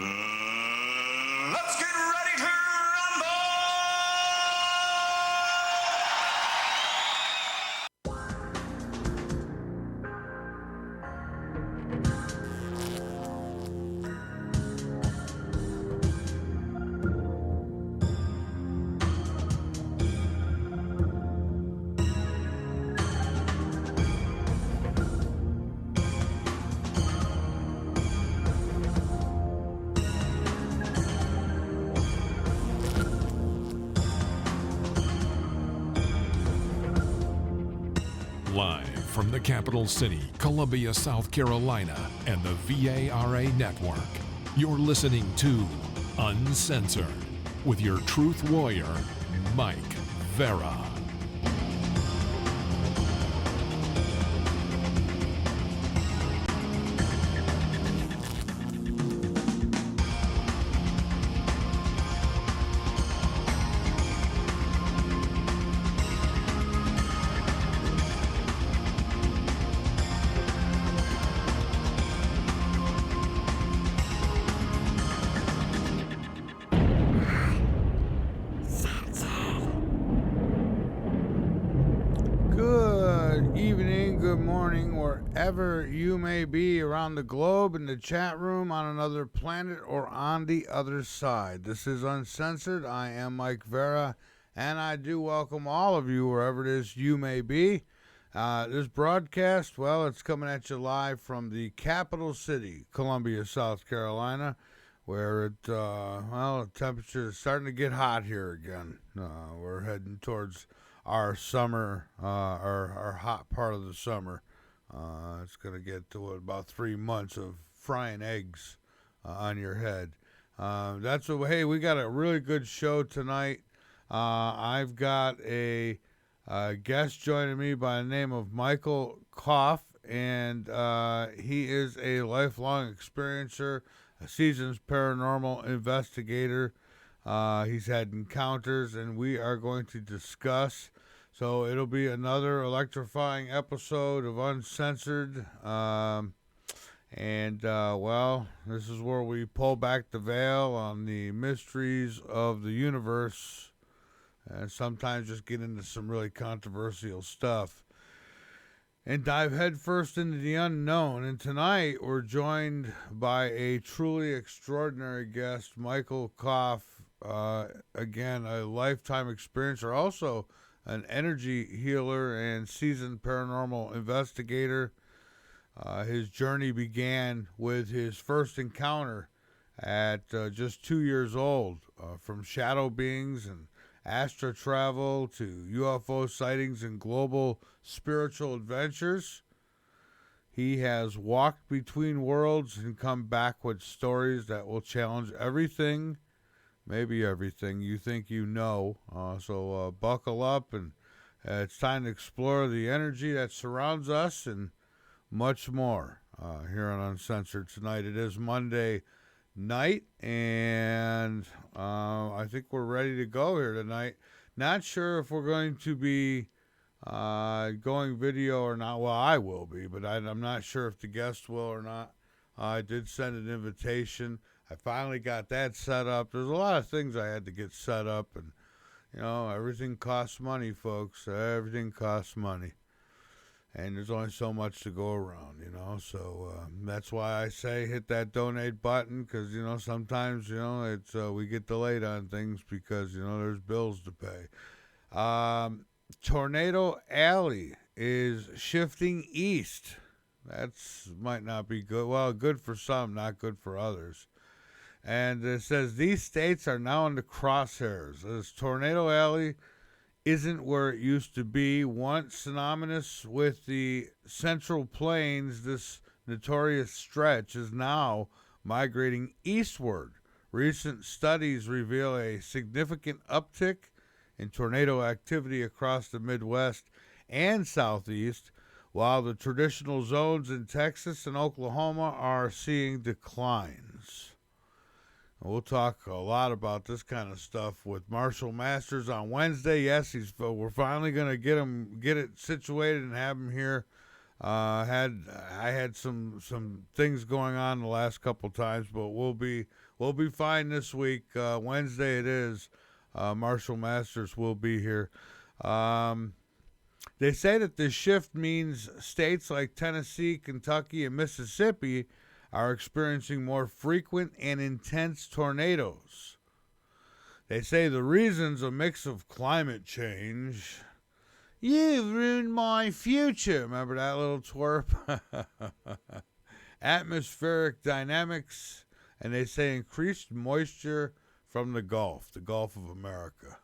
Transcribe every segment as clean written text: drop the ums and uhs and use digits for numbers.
Let's get ready to rumble! Live from the capital city, Columbia, South Carolina, and the VARA network, you're listening to Uncensored with your truth warrior, Mike Vara. Good evening, good morning, wherever you may be around the globe, in the chat room, on another planet, or on the other side. This is Uncensored. I am Mike Vara, and I do welcome all of you wherever it is you may be. This broadcast, well, it's coming at you live from the capital city, Columbia, South Carolina, where the temperature is starting to get hot here again. We're heading towards our summer, our hot part of the summer. It's going to get to about 3 months of frying eggs on your head. Hey, we got a really good show tonight. I've got a guest joining me by the name of Michael Kopf, and he is a lifelong experiencer, a seasoned paranormal investigator. He's had encounters, and we are going to discuss. So it'll be another electrifying episode of Uncensored. This is where we pull back the veil on the mysteries of the universe and sometimes just get into some really controversial stuff and dive headfirst into the unknown. And tonight we're joined by a truly extraordinary guest, Michael Kopf. Again, a lifetime experiencer, also an energy healer and seasoned paranormal investigator. His journey began with his first encounter at just 2 years old, from shadow beings and astral travel to UFO sightings and global spiritual adventures. He has walked between worlds and come back with stories that will challenge everything, maybe everything you think you know. So buckle up, and it's time to explore the energy that surrounds us and much more here on Uncensored tonight. It is Monday night, and I think we're ready to go here tonight. Not sure if we're going to be going video or not. Well, I will be, but I'm not sure if the guest will or not. I did send an invitation. I finally got that set up. There's a lot of things I had to get set up, and everything costs money, folks. Everything costs money, and there's only so much to go around, so that's why I say hit that donate button, because sometimes it's we get delayed on things because there's bills to pay. Tornado Alley is shifting east. That's might not be good. Well, good for some, not good for others. And it says these states are now in the crosshairs. This Tornado Alley isn't where it used to be. Once synonymous with the Central Plains, this notorious stretch is now migrating eastward. Recent studies reveal a significant uptick in tornado activity across the Midwest and Southeast, while the traditional zones in Texas and Oklahoma are seeing declines. We'll talk a lot about this kind of stuff with Marshall Masters on Wednesday. Yes, we're finally going to get it situated and have him here. I had some things going on the last couple times, but we'll be we'll be fine this week. Wednesday it is. Marshall Masters will be here. They say that this shift means states like Tennessee, Kentucky, and Mississippi are experiencing more frequent and intense tornadoes. They say the reason's a mix of climate change. You've ruined my future. Remember that little twerp? Atmospheric dynamics, and they say increased moisture from the Gulf of America.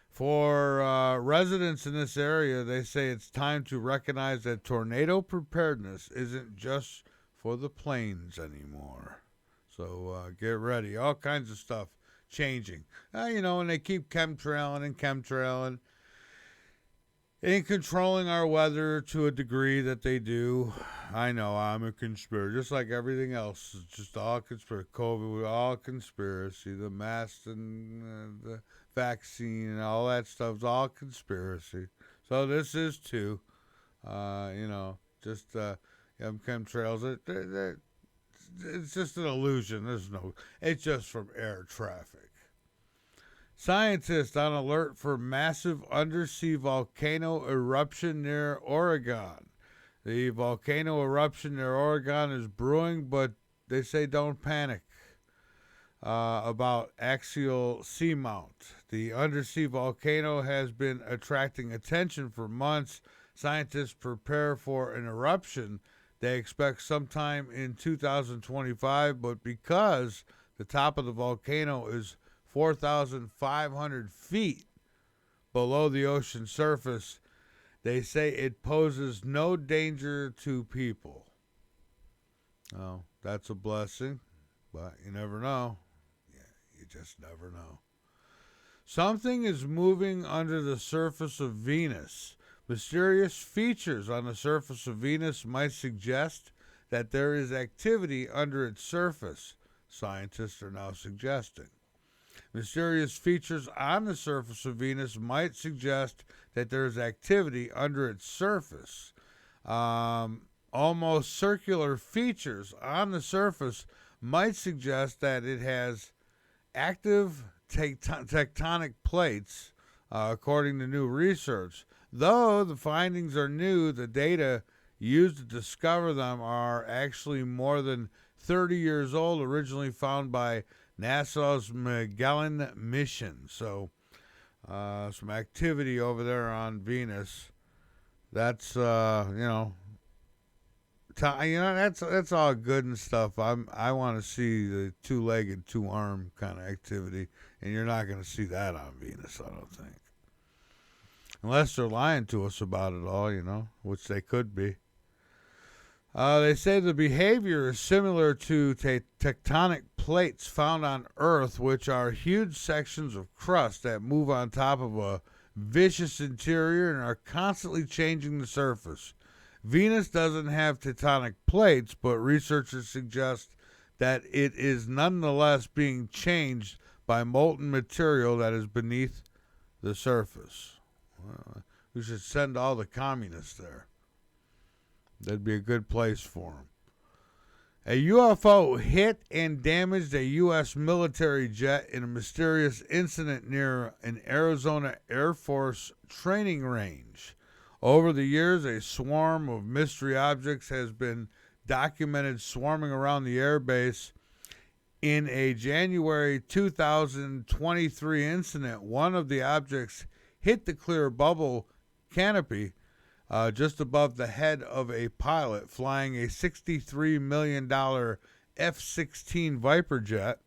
For residents in this area, they say it's time to recognize that tornado preparedness isn't just for the plains anymore. So get ready. All kinds of stuff changing. And they keep chemtrailing and controlling our weather to a degree that they do. I know, I'm a conspiracy. Just like everything else. It's just all conspiracy. COVID, all conspiracy. The masks and the vaccine and all that stuff is all conspiracy. So this is too. Chemtrails. It's just an illusion. It's just from air traffic. Scientists on alert for massive undersea volcano eruption near Oregon. The volcano eruption near Oregon is brewing, but they say don't panic about axial seamount. The undersea volcano has been attracting attention for months. Scientists prepare for an eruption they expect sometime in 2025, but because the top of the volcano is 4,500 feet below the ocean surface, they say it poses no danger to people. Oh, that's a blessing, but you never know. Yeah, you just never know. Something is moving under the surface of Venus. Mysterious features on the surface of Venus might suggest that there is activity under its surface, scientists are now suggesting. Mysterious features on the surface of Venus might suggest that there is activity under its surface. Almost circular features on the surface might suggest that it has active tectonic plates, according to new research. Though the findings are new, the data used to discover them are actually more than 30 years old, originally found by NASA's Magellan mission. So some activity over there on Venus. That's that's all good and stuff. I want to see the two-legged, two-armed kind of activity, and you're not going to see that on Venus, I don't think. Unless they're lying to us about it all, which they could be. They say the behavior is similar to tectonic plates found on Earth, which are huge sections of crust that move on top of a vicious interior and are constantly changing the surface. Venus doesn't have tectonic plates, but researchers suggest that it is nonetheless being changed by molten material that is beneath the surface. Well, we should send all the communists there. That'd be a good place for them. A UFO hit and damaged a U.S. military jet in a mysterious incident near an Arizona Air Force training range. Over the years, a swarm of mystery objects has been documented swarming around the airbase. In a January 2023 incident, one of the objects hit the clear bubble canopy just above the head of a pilot flying a $63 million F-16 Viper jet.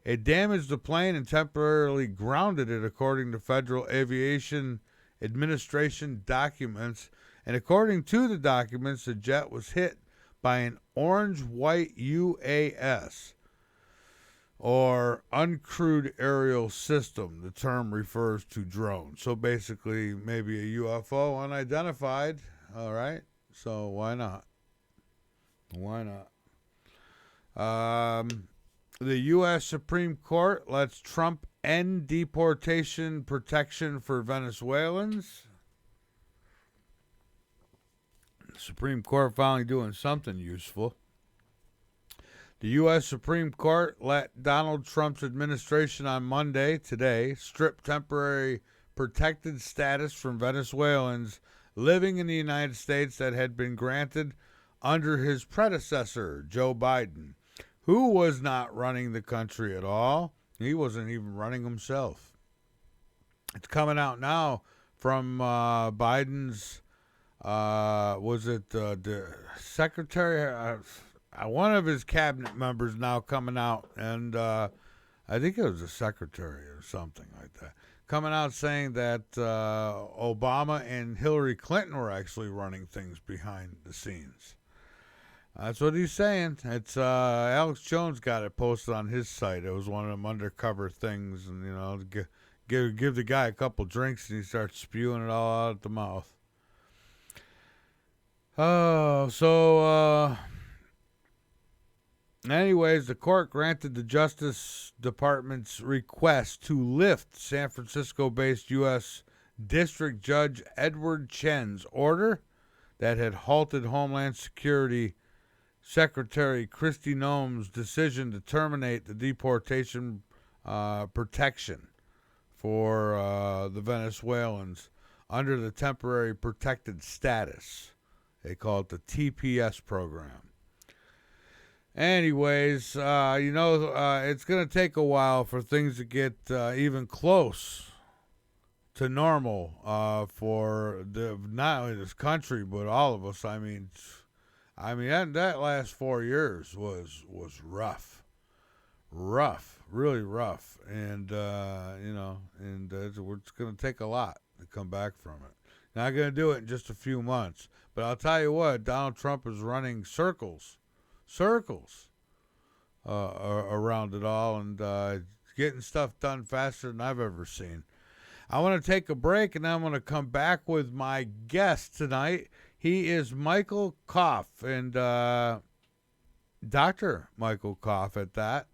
It damaged the plane and temporarily grounded it, according to Federal Aviation Administration documents. And according to the documents, the jet was hit by an orange-white UAS, or uncrewed aerial system. The term refers to drones. So basically, maybe a UFO, unidentified. All right. So why not? Why not? The U.S. Supreme Court lets Trump end deportation protection for Venezuelans. The Supreme Court finally doing something useful. The U.S. Supreme Court let Donald Trump's administration on Monday, today, strip temporary protected status from Venezuelans living in the United States that had been granted under his predecessor, Joe Biden, who was not running the country at all. He wasn't even running himself. It's coming out now from Biden's, the secretary? One of his cabinet members now coming out, and I think it was a secretary or something like that, coming out saying that Obama and Hillary Clinton were actually running things behind the scenes. That's what he's saying. It's Alex Jones got it posted on his site. It was one of them undercover things, and give the guy a couple drinks and he starts spewing it all out at the mouth. Anyways, the court granted the Justice Department's request to lift San Francisco-based U.S. District Judge Edward Chen's order that had halted Homeland Security Secretary Kristi Noem's decision to terminate the deportation protection for the Venezuelans under the temporary protected status. They call it the TPS program. Anyways, it's going to take a while for things to get even close to normal for not only this country but all of us. I mean, that last 4 years was rough, really rough, and it's going to take a lot to come back from it. Not going to do it in just a few months, but I'll tell you what, Donald Trump is running circles around it all, and getting stuff done faster than I've ever seen. I want to take a break, and then I'm going to come back with my guest tonight. He is Michael Kopf, and Dr. Michael Kopf at that,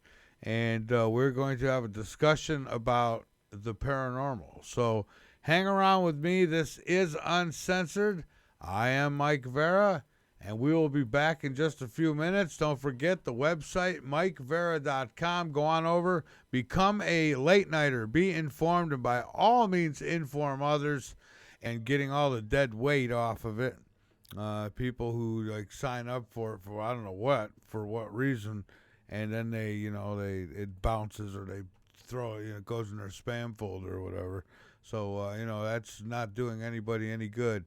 and we're going to have a discussion about the paranormal. So hang around with me. This is Uncensored. I am Mike Vara, and we will be back in just a few minutes. Don't forget the website, MikeVara.com. Go on over, become a late nighter, be informed, and by all means inform others, and getting all the dead weight off of it. People who sign up for I don't know what, for what reason, and then it bounces, or they throw it, it goes in their spam folder or whatever. So that's not doing anybody any good.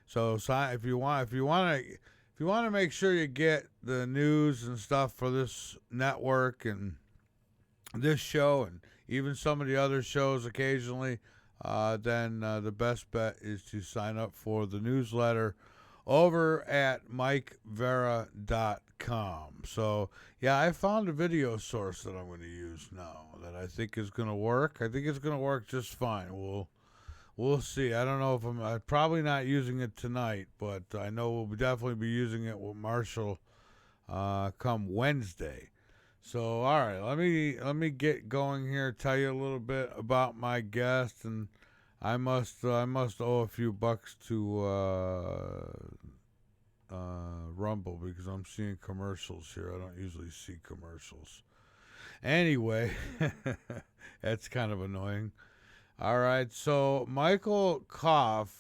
So if you want to make sure you get the news and stuff for this network and this show and even some of the other shows occasionally, then the best bet is to sign up for the newsletter over at MikeVara.com. So, yeah, I found a video source that I'm going to use now that I think is going to work. I think it's going to work just fine. We'll see. I don't know if I'm probably not using it tonight, but I know we'll definitely be using it with Marshall come Wednesday. So, all right, let me get going here, tell you a little bit about my guest, and I must owe a few bucks to Rumble because I'm seeing commercials here. I don't usually see commercials. Anyway, that's kind of annoying. All right, so Michael Kopf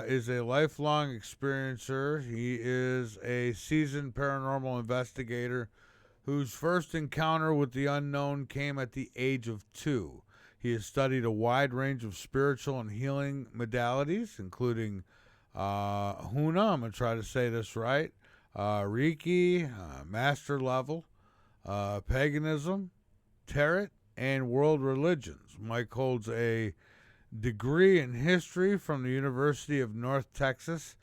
is a lifelong experiencer. He is a seasoned paranormal investigator whose first encounter with the unknown came at the age of 2. He has studied a wide range of spiritual and healing modalities, including Huna, I'm going to try to say this right, Reiki, Master Level, Paganism, Tarot, and World Religions. Mike holds a degree in history from the University of North Texas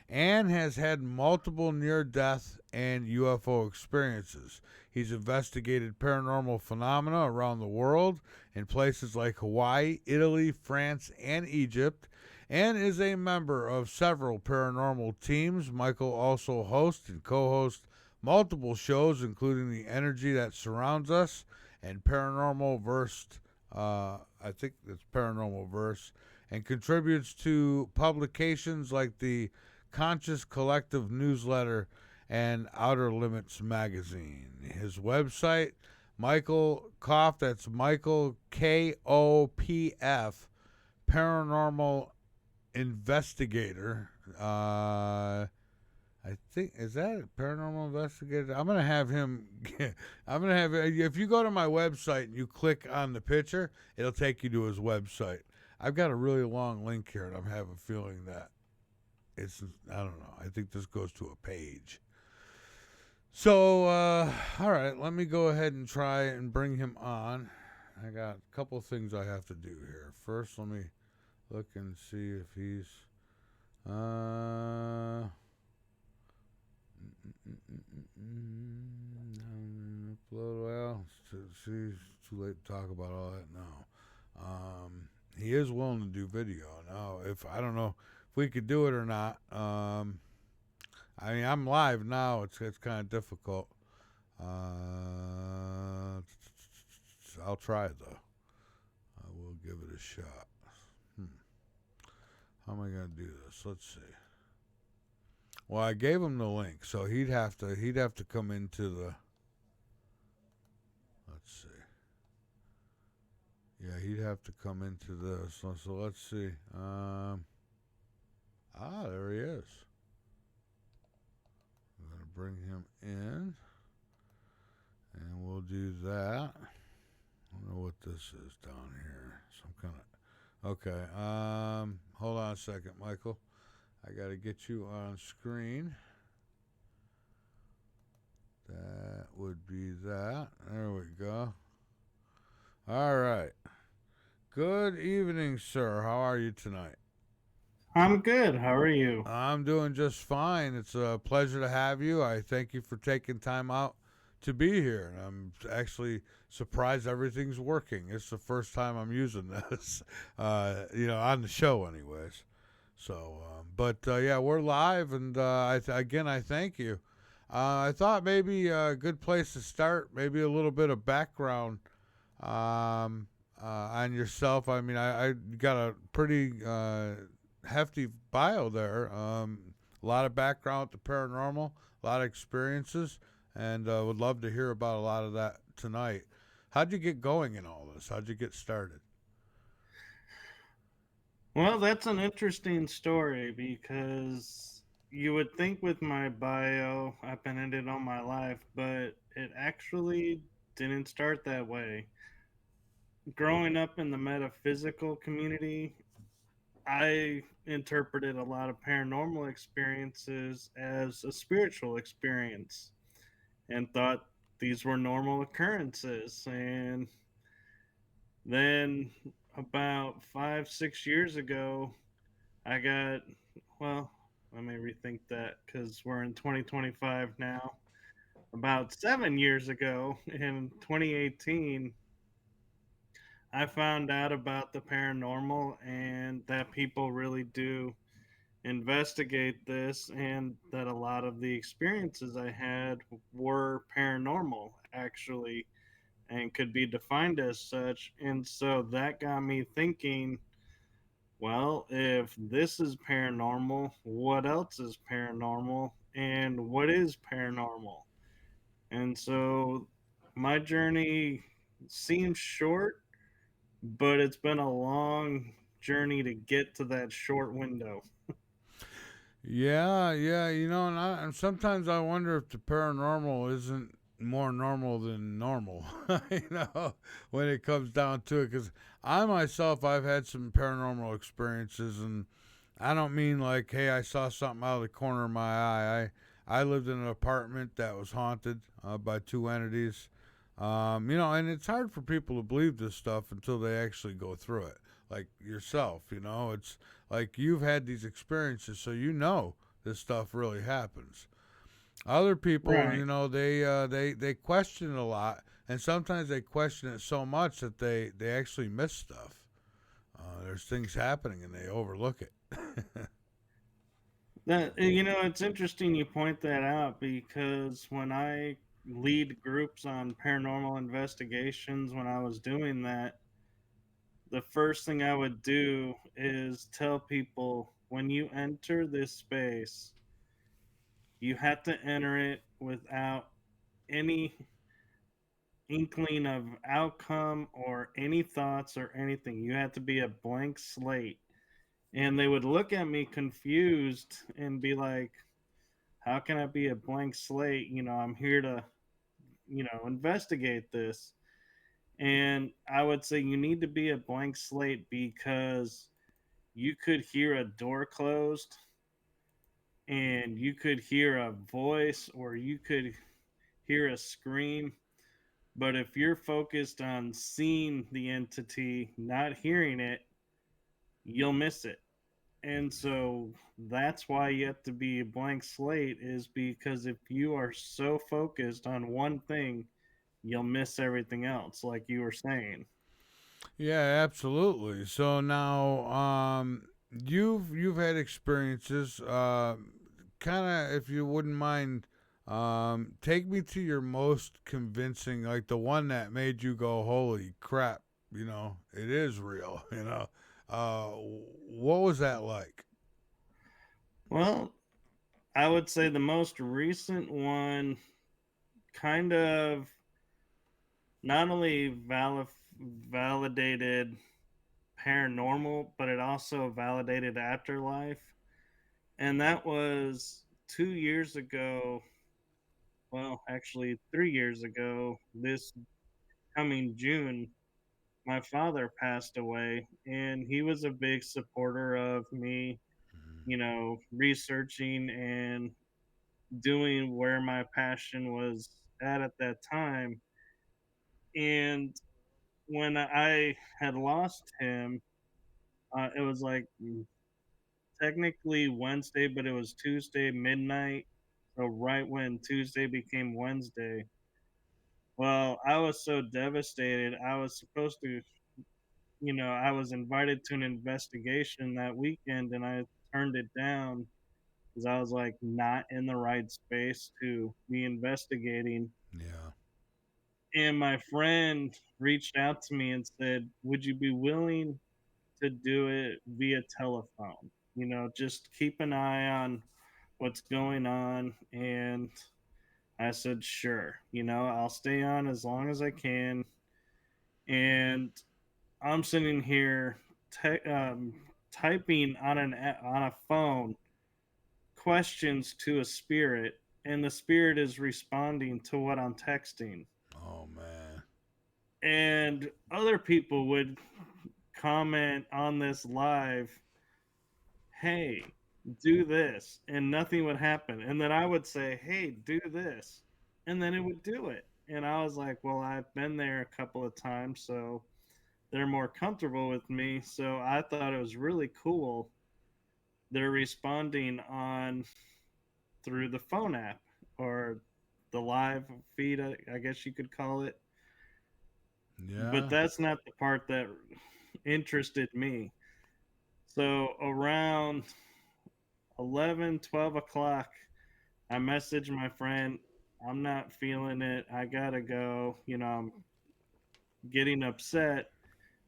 and has had multiple near-death and UFO experiences. He's investigated paranormal phenomena around the world in places like Hawaii, Italy, France, and Egypt, and is a member of several paranormal teams. Michael also hosts and co-hosts multiple shows, including The Energy That Surrounds Us and Paranormal Verse, I think it's Paranormal Verse, and contributes to publications like the Conscious Collective newsletter and Outer Limits magazine. His website, Michael Kopf, that's Michael Kopf, Paranormal Investigator. I think, is that a Paranormal Investigator? I'm gonna have him. I'm gonna have, if you go to my website and you click on the picture, it'll take you to his website. I've got a really long link here, and I'm having a feeling that it's, I don't know. I think this goes to a page. So, all right, let me go ahead and try and bring him on. I got a couple things I have to do here. First, let me look and see if he's. Well, it's too late to talk about all that now. He is willing to do video now. If I don't know if we could do it or not. I mean, I'm live now. It's kind of difficult. I'll try though. I will give it a shot. How am I gonna do this? Let's see. Well, I gave him the link, so he'd have to come into the. Let's see. Yeah, he'd have to come into this. So let's see. There he is. I'm gonna bring him in, and we'll do that. I don't know what this is down here. Some kind of. Okay. Hold on a second, Michael. I got to get you on screen. That would be that. There we go. All right. Good evening, sir. How are you tonight? I'm good. How are you? I'm doing just fine. It's a pleasure to have you. I thank you for taking time out to be here. And I'm actually surprised everything's working. It's the first time I'm using this, on the show anyways. So, yeah, we're live, and I thank you. I thought maybe a good place to start, maybe a little bit of background on yourself. I mean, I got a pretty hefty bio there. A lot of background with the paranormal, a lot of experiences, and would love to hear about a lot of that tonight. How'd you get going in all this? How'd you get started? Well, that's an interesting story because you would think with my bio, I've been in it all my life, but it actually didn't start that way. Growing up in the metaphysical community, I interpreted a lot of paranormal experiences as a spiritual experience and thought these were normal occurrences. And then about 5, 6 years ago, I got, well, let me rethink that because we're in 2025 now. About 7 years ago in 2018, I found out about the paranormal and that people really do investigate this, and that a lot of the experiences I had were paranormal, actually, and could be defined as such. And so that got me thinking, well, if this is paranormal, what else is paranormal? And what is paranormal? And so my journey seems short, but it's been a long journey to get to that short window. Yeah, and sometimes I wonder if the paranormal isn't more normal than normal, when it comes down to it. Because I myself, I've had some paranormal experiences, and I don't mean like, hey, I saw something out of the corner of my eye. I lived in an apartment that was haunted by two entities. And it's hard for people to believe this stuff until they actually go through it. Like yourself, it's like you've had these experiences, so this stuff really happens. Other people, Right. they question it a lot, and sometimes they question it so much that they actually miss stuff. There's things happening and they overlook it. It's interesting you point that out because when I lead groups on paranormal investigations, when I was doing that, the first thing I would do is tell people when you enter this space, You had to enter it without any inkling of outcome or any thoughts or anything. You had to be a blank slate. And they would look at me confused and be like, how can I be a blank slate? I'm here to, investigate this. And I would say you need to be a blank slate because you could hear a door closed and you could hear a voice or you could hear a scream. But if you're focused on seeing the entity, not hearing it, you'll miss it. And so that's why you have to be a blank slate, is because if you are so focused on one thing, you'll miss everything else, like you were saying. Yeah, absolutely. So now, you've had experiences. Kind of, if you wouldn't mind, take me to your most convincing, like the one that made you go, "Holy crap!" It is real. What was that like? Well, I would say the most recent one kind of not only validated paranormal, but it also validated afterlife. And that was 2 years ago. Well, actually, 3 years ago, this coming June, my father passed away. And he was a big supporter of me, researching and doing where my passion was at that time. And when I had lost him, it was like technically Wednesday, but it was Tuesday midnight. So right when Tuesday became Wednesday. Well, I was so devastated. I was supposed to, I was invited to an investigation that weekend and I turned it down because I was like not in the right space to be investigating. Yeah. And my friend reached out to me and said, would you be willing to do it via telephone? Just keep an eye on what's going on. And I said, sure, I'll stay on as long as I can. And I'm sitting here typing on a phone questions to a spirit, and the spirit is responding to what I'm texting. Oh man. And other people would comment on this live, hey, do this, and nothing would happen. And then I would say, hey, do this, and then it would do it. And I was like, well, I've been there a couple of times, so they're more comfortable with me. So I thought it was really cool. They're responding on through the phone app or the live feed, I guess you could call it. But Yeah. that's not the part that interested me. So around 11, 12 o'clock, I messaged my friend, I'm not feeling it. I gotta go. I'm getting upset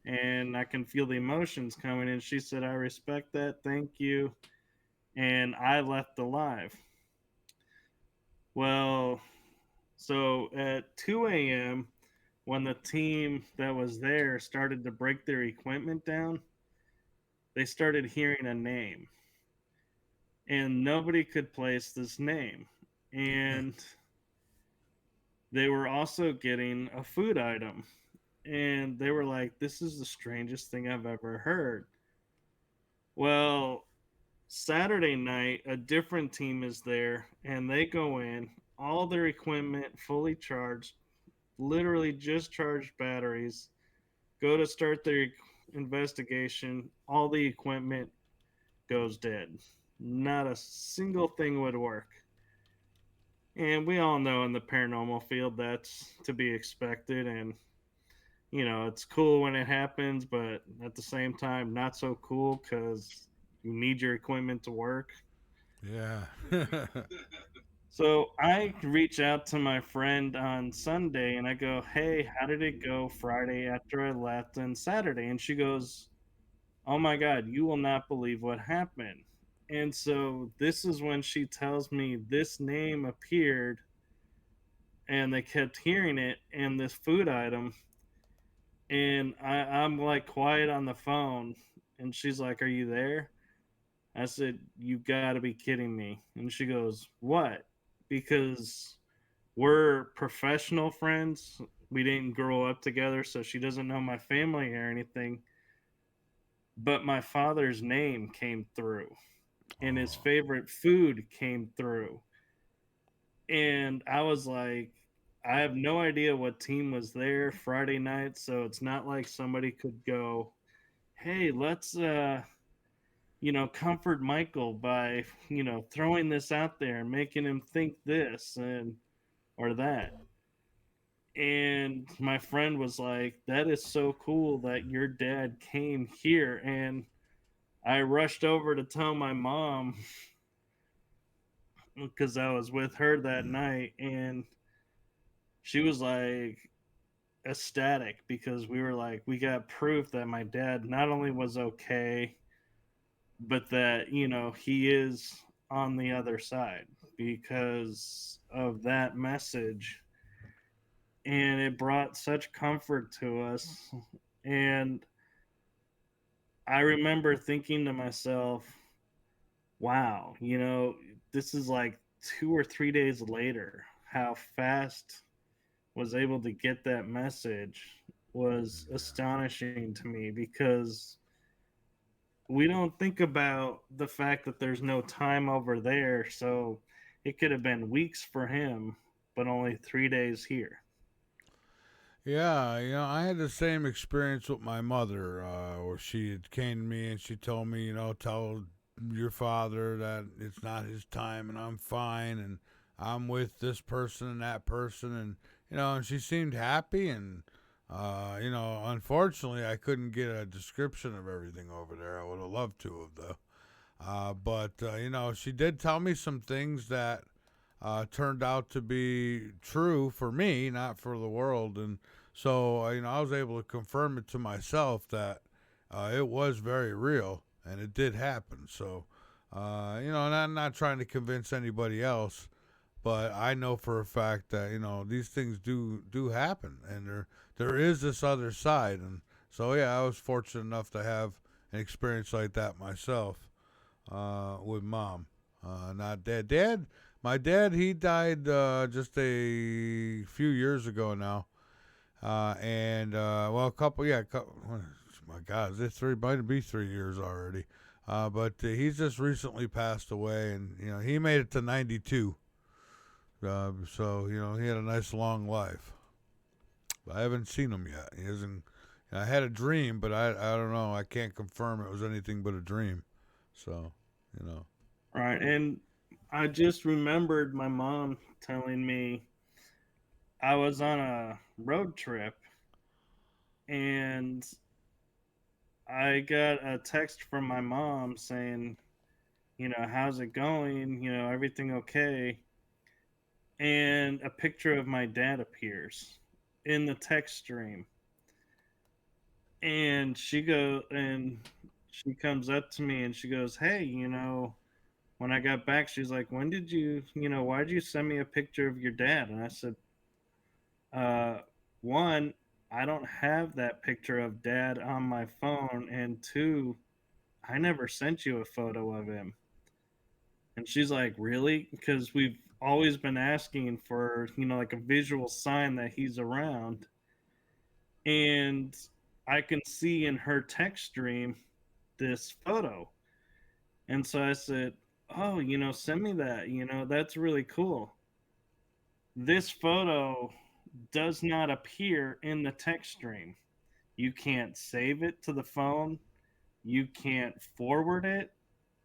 and I can feel the emotions coming. And she said, I respect that. Thank you. And I left the live. Well, so at 2 a.m., when the team that was there started to break their equipment down, they started hearing a name and nobody could place this name. And they were also getting a food item. And they were like, this is the strangest thing I've ever heard. Well, Saturday night, a different team is there and they go in, all their equipment fully charged, literally just charged batteries, go to start their investigation, all the equipment goes dead. Not a single thing would work. And we all know in the paranormal field that's to be expected. And, it's cool when it happens, but at the same time, not so cool because you need your equipment to work. Yeah. So I reach out to my friend on Sunday and I go, hey, how did it go Friday after I left and Saturday? And she goes, oh my God, you will not believe what happened. And so this is when she tells me this name appeared and they kept hearing it and this food item. And I'm like quiet on the phone. And she's like, "Are you there?" I said, "You gotta be kidding me." And she goes, "What?" Because we're professional friends. We didn't grow up together, so she doesn't know my family or anything. But my father's name came through, and his Oh, favorite food came through. And I was like, I have no idea what team was there Friday night, so it's not like somebody could go, "Hey, let's comfort Michael by, throwing this out there and making him think this and or that." And my friend was like, "That is so cool that your dad came here." And I rushed over to tell my mom because I was with her that night, and she was like ecstatic because we were like, we got proof that my dad not only was okay, but that, he is on the other side because of that message. And it brought such comfort to us. And I remember thinking to myself, wow, this is like 2 or 3 days later. How fast was able to get that message was astonishing to me because we don't think about the fact that there's no time over there. So it could have been weeks for him, but only 3 days here. yeah, I had the same experience with my mother, where she had came to me and she told me, tell your father that it's not his time and I'm fine and I'm with this person and that person and she seemed happy and unfortunately I couldn't get a description of everything over there. I would have loved to have though. But she did tell me some things that turned out to be true for me, not for the world. And so, I was able to confirm it to myself that it was very real and it did happen. So, and I'm not trying to convince anybody else, but I know for a fact that these things do happen, and there is this other side. And so, yeah, I was fortunate enough to have an experience like that myself with mom. Not dad. My dad, he died just a few years ago now. And well, a couple, yeah, my God, is it three? Might be 3 years already. But he's just recently passed away, and he made it to 92. So he had a nice long life. But I haven't seen him yet. He hasn't. I had a dream, but I don't know. I can't confirm it was anything but a dream. So you know. Right. And I just remembered my mom telling me I was on a road trip and I got a text from my mom saying, "How's it going? Everything okay?" And a picture of my dad appears in the text stream. And she comes up to me and she goes, "Hey, when I got back, she's like, when did why did you send me a picture of your dad?" And I said, uh, one, I don't have that picture of dad on my phone. And two, I never sent you a photo of him. And she's like, really? Because we've always been asking for, like a visual sign that he's around. And I can see in her text stream this photo. And so I said, "Oh, send me that. That's really cool." This photo does not appear in the text stream. You can't save it to the phone. You can't forward it.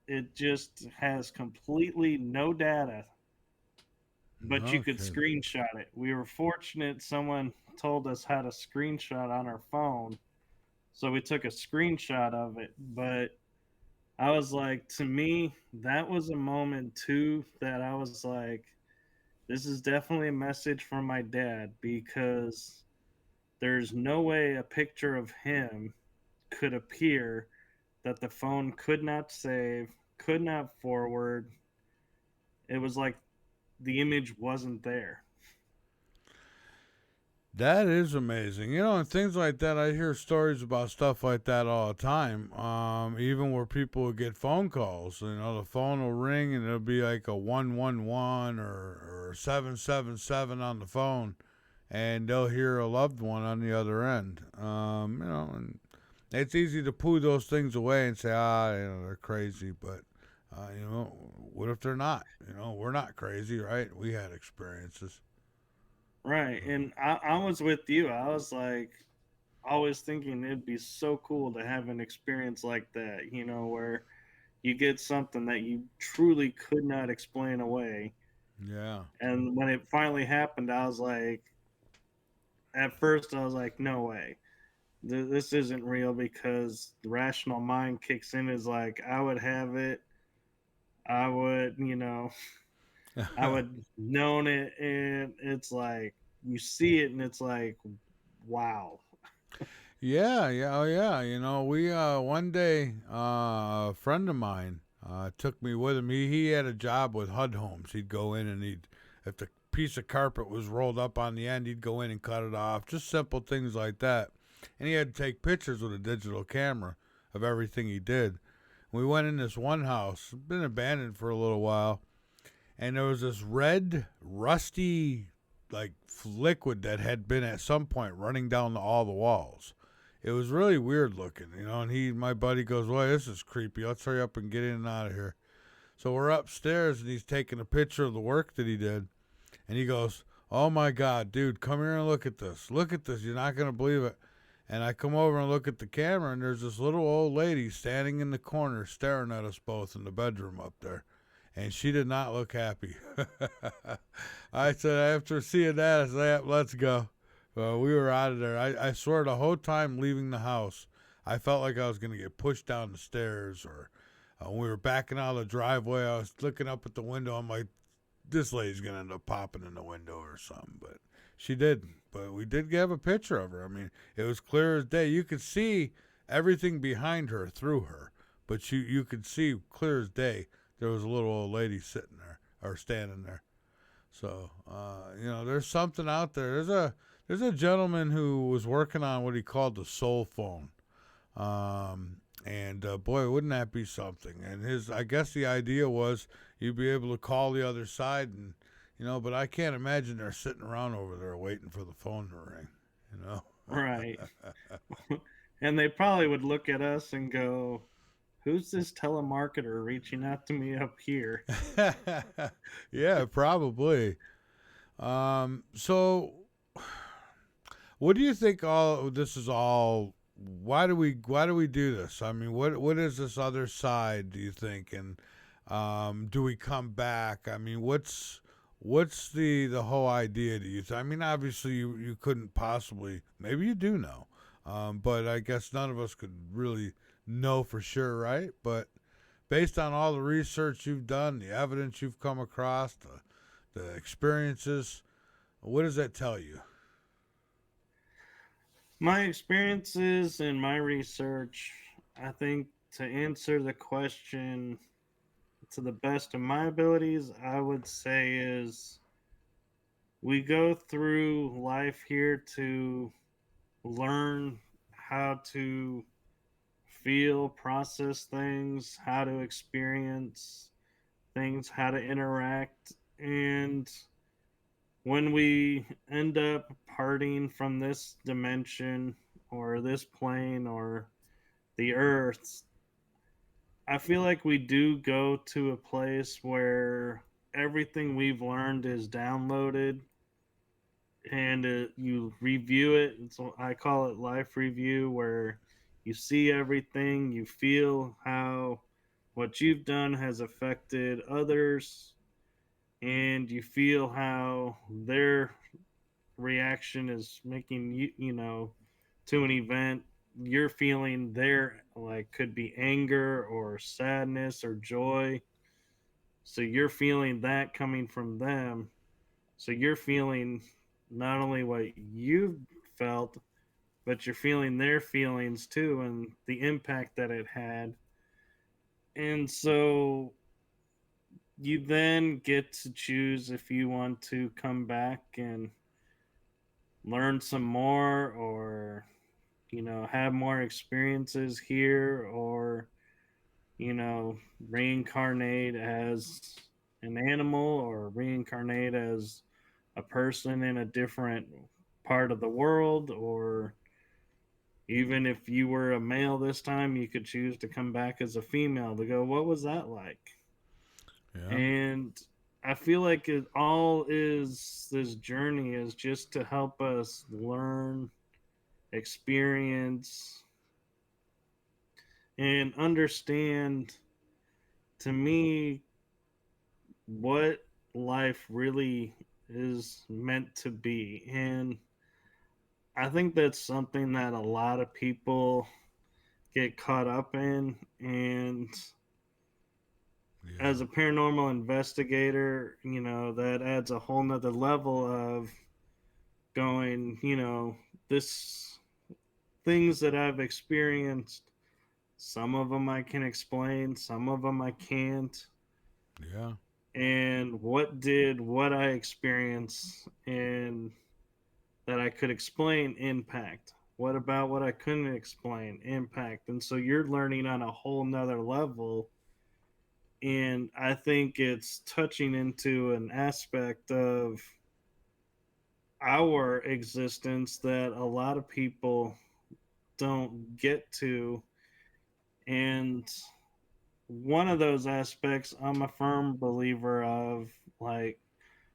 It just has completely no data, but you No could kidding. screenshot it. We were fortunate someone told us how to screenshot on our phone. So we took a screenshot of it. But I was like, to me, that was a moment too that I was like, this is definitely a message from my dad because there's no way a picture of him could appear that the phone could not save, could not forward. It was like the image wasn't there. That is amazing. And things like that, I hear stories about stuff like that all the time. Even where people will get phone calls. The phone will ring and it'll be like a 111 or 777 on the phone, and they'll hear a loved one on the other end. And it's easy to poo those things away and say, they're crazy, but what if they're not? We're not crazy, right? We had experiences. Right. And I was with you. I was like, always thinking it'd be so cool to have an experience like that, where you get something that you truly could not explain away. Yeah. And when it finally happened, I was like, at first, I was like, no way. This isn't real, because the rational mind kicks in, is like, I would have it. I would, I would known it. And it's like, you see it and it's like, wow. Yeah, yeah, oh yeah. We one day a friend of mine took me with him. He had a job with HUD Homes. He'd go in and if the piece of carpet was rolled up on the end, he'd go in and cut it off. Just simple things like that. And he had to take pictures with a digital camera of everything he did. We went in this one house, been abandoned for a little while, and there was this red, rusty, like liquid that had been at some point running down all the walls. It was really weird looking, and my buddy goes, well, this is creepy. Let's hurry up and get in and out of here. So we're upstairs, and he's taking a picture of the work that he did, and he goes, oh my God, dude, come here and look at this. Look at this. You're not going to believe it. And I come over and look at the camera, and there's this little old lady standing in the corner staring at us both in the bedroom up there. And she did not look happy. I said, after seeing that, I said, yeah, let's go. We were out of there. I swear the whole time leaving the house, I felt like I was going to get pushed down the stairs. Or when we were backing out of the driveway, I was looking up at the window. I'm like, this lady's going to end up popping in the window or something. But she didn't. But we did have a picture of her. I mean, it was clear as day. You could see everything behind her through her. But you could see clear as day there was a little old lady sitting there or standing there. So, there's something out there. There's a gentleman who was working on what he called the soul phone. Boy, wouldn't that be something? And I guess the idea was you'd be able to call the other side, and but I can't imagine they're sitting around over there waiting for the phone to ring. Right. And they probably would look at us and go, who's this telemarketer reaching out to me up here? Yeah, probably. So what do you think all this is all? Why do we do this? I mean, what is this other side, do you think? And do we come back? I mean, what's the whole idea, do you think? I mean, obviously you couldn't possibly, maybe you do know. But I guess none of us could really know for sure, right? But based on all the research you've done, the evidence you've come across, the experiences, what does that tell you? My experiences and my research, I think, to answer the question to the best of my abilities, I would say is we go through life here to learn how to feel, process things, how to experience things, how to interact. And when we end up parting from this dimension or this plane or the earth, I feel like we do go to a place where everything we've learned is downloaded, and you review it. And so I call it life review, where you see everything, you feel how what you've done has affected others, and you feel how their reaction is making to an event. You're feeling their, like, could be anger or sadness or joy. So you're feeling that coming from them. So you're feeling not only what you felt, but you're feeling their feelings too, and the impact that it had. And so you then get to choose if you want to come back and learn some more, or have more experiences here, or reincarnate as an animal, or reincarnate as a person in a different part of the world, or even if you were a male this time, you could choose to come back as a female to go, what was that like? Yeah. And I feel like it all is, this journey is just to help us learn, experience, and understand, to me, what life really is meant to be. And I think that's something that a lot of people get caught up in. And Yeah. as a paranormal investigator, that adds a whole nother level of going, this things that I've experienced, some of them I can explain, some of them I can't. Yeah. And what did what I experienced and that I could explain impact? What about what I couldn't explain impact? And so you're learning on a whole nother level. And I think it's touching into an aspect of our existence that a lot of people don't get to. And one of those aspects, I'm a firm believer of, like,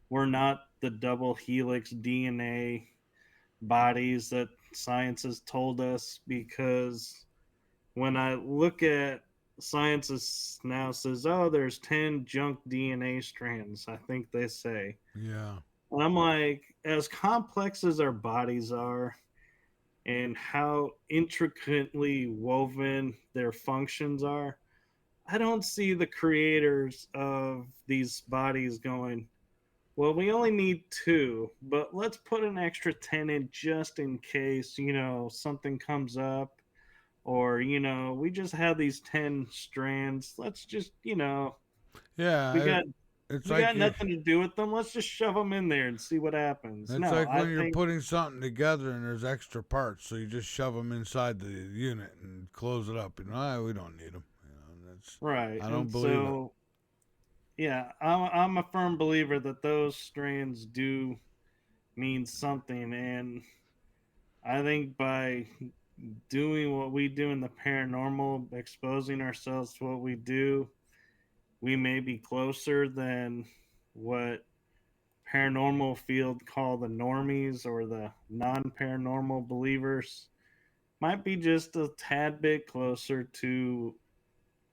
we're not the double helix DNA bodies that science has told us. Because when I look at scientists now says, oh, there's 10 junk DNA strands, I think they say. Yeah. And I'm like, as complex as our bodies are and how intricately woven their functions are, I don't see the creators of these bodies going, well, we only need two, but let's put an extra 10 in just in case, something comes up. Or, we just have these 10 strands. Let's just, we Yeah. got It's we like got you. nothing to do with them. Let's just shove them in there and see what happens. It's No, like I when you're think putting something together and there's extra parts, so you just shove them inside the unit and close it up. We don't need them. That's. right. I don't And believe it. so, yeah, I'm a firm believer that those strands do mean something. And I think by doing what we do in the paranormal, exposing ourselves to what we do, we may be closer than what paranormal field call the normies or the non-paranormal believers. Might be just a tad bit closer to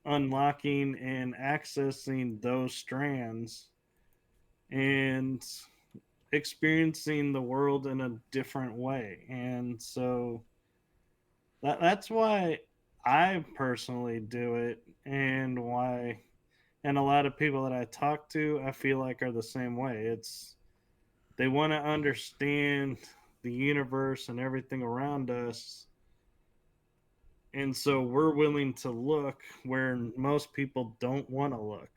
unlocking and accessing those strands and experiencing the world in a different way. And so that's why I personally do it, and why, and a lot of people that I talk to, I feel like are the same way. It's, they want to understand the universe and everything around us. And so we're willing to look where most people don't want to look.